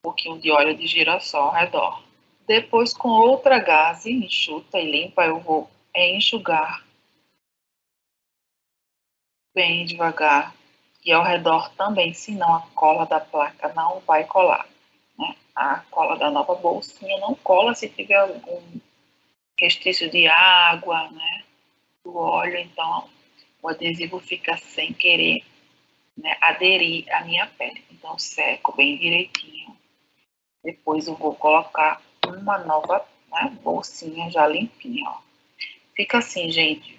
pouquinho de óleo de girassol ao redor. Depois, com outra gaze enxuta e limpa, eu vou enxugar bem devagar e ao redor também, senão a cola da placa não vai colar, né? A cola da nova bolsinha não cola se tiver algum restício de água, né, do óleo, então o adesivo fica sem querer, né, aderir à minha pele. Então seco bem direitinho. Depois eu vou colocar uma nova, né, bolsinha já limpinha, ó. Fica assim, gente,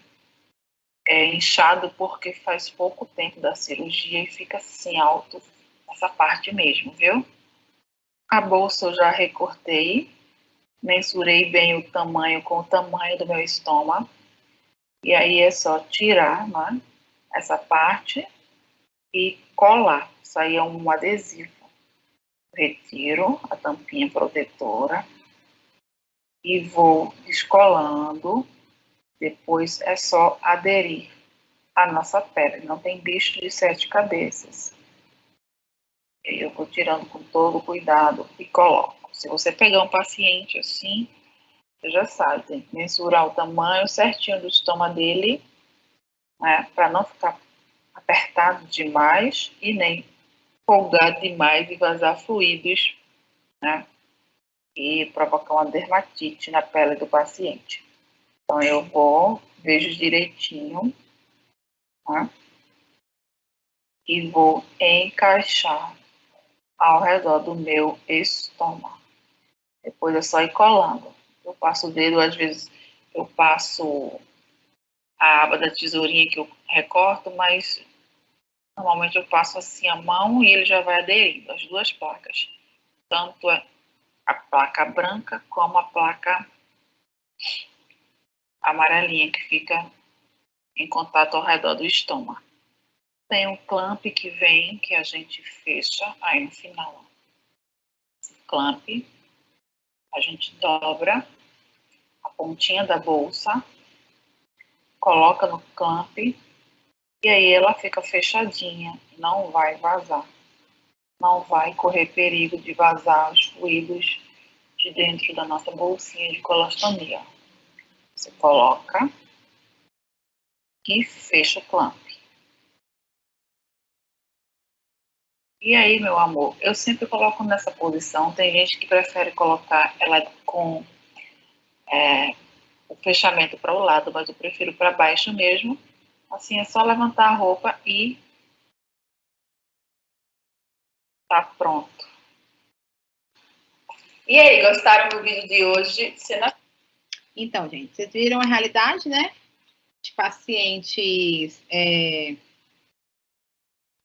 inchado porque faz pouco tempo da cirurgia e fica assim alto essa parte mesmo, viu? A bolsa eu já recortei, mensurei bem o tamanho com o tamanho do meu estômago. E aí é só tirar, né, essa parte e colar. Isso aí é um adesivo. Retiro a tampinha protetora e vou descolando. Depois é só aderir à nossa pele. Não tem bicho de 7 cabeças. E aí eu vou tirando com todo cuidado e coloco. Se você pegar um paciente assim, você já sabe, tem que mensurar o tamanho certinho do estômago dele, né, para não ficar apertado demais e nem folgado demais e vazar fluidos, né, e provocar uma dermatite na pele do paciente. Então eu vejo direitinho, né, e vou encaixar ao redor do meu estômago. Depois é só ir colando. Eu passo o dedo, às vezes eu passo a aba da tesourinha que eu recorto, mas normalmente eu passo assim a mão e ele já vai aderindo, as duas placas. Tanto a placa branca como a placa amarelinha que fica em contato ao redor do estômago. Tem um clamp que vem, que a gente fecha aí no final. Esse clamp, a gente dobra a pontinha da bolsa, coloca no clamp e aí ela fica fechadinha, não vai vazar. Não vai correr perigo de vazar os fluidos de dentro da nossa bolsinha de colostomia. Você coloca e fecha o clamp. E aí, meu amor, eu sempre coloco nessa posição. Tem gente que prefere colocar ela com o fechamento para o lado, mas eu prefiro para baixo mesmo. Assim, é só levantar a roupa e tá pronto. E aí, gostaram do vídeo de hoje? Então, gente, vocês viram a realidade, né? De pacientes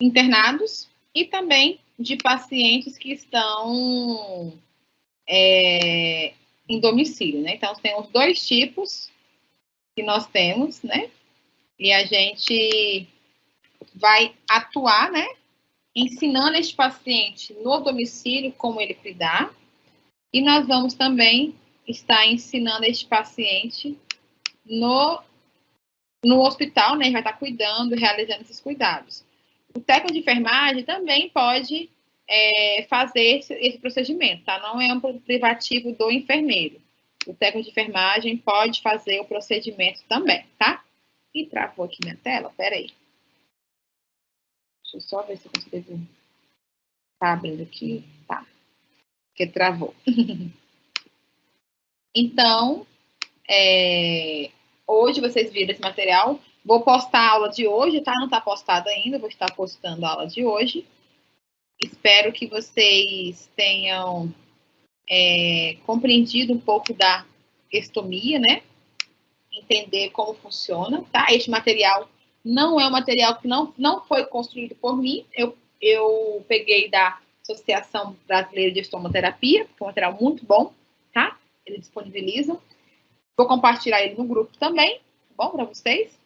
internados e também de pacientes que estão em domicílio, né? Então, tem os dois tipos que nós temos, né? E a gente vai atuar, né? Ensinando este paciente no domicílio como ele cuidar. E nós vamos também estar ensinando este paciente no hospital, né? Ele vai estar cuidando, realizando esses cuidados. O técnico de enfermagem também pode fazer esse procedimento, tá? Não é um privativo do enfermeiro. O técnico de enfermagem pode fazer o procedimento também, tá? E travou aqui minha tela, peraí. Deixa eu só ver se eu consigo... Tá abrindo aqui, tá. Porque travou. Então, hoje vocês viram esse material. Vou postar a aula de hoje, tá? Não tá postado ainda, vou estar postando a aula de hoje. Espero que vocês tenham compreendido um pouco da estomia, né? Entender como funciona, tá? Este material não é um material que não foi construído por mim. Eu peguei da Associação Brasileira de Estomoterapia, que é um material muito bom, tá? Eles disponibilizam. Vou compartilhar ele no grupo também, tá bom? Para vocês.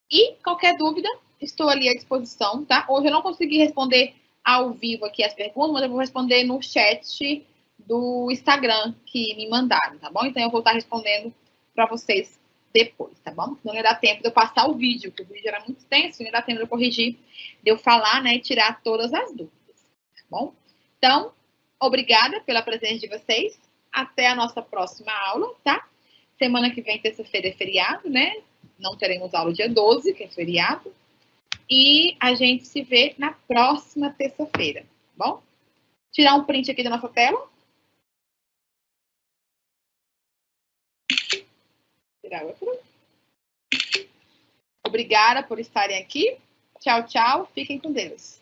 E qualquer dúvida, estou ali à disposição, tá? Hoje eu não consegui responder ao vivo aqui as perguntas, mas eu vou responder no chat do Instagram que me mandaram, tá bom? Então eu vou estar respondendo para vocês depois, tá bom? Não ia dar tempo de eu passar o vídeo, porque o vídeo era muito extenso, não ia dar tempo de eu corrigir, de eu falar, né, e tirar todas as dúvidas, tá bom? Então, obrigada pela presença de vocês. Até a nossa próxima aula, tá? Semana que vem, terça-feira, é feriado, né? Não teremos aula dia 12, que é feriado. E a gente se vê na próxima terça-feira, tá bom? Tirar um print aqui da nossa tela. Tirar outro. Obrigada por estarem aqui. Tchau, tchau. Fiquem com Deus.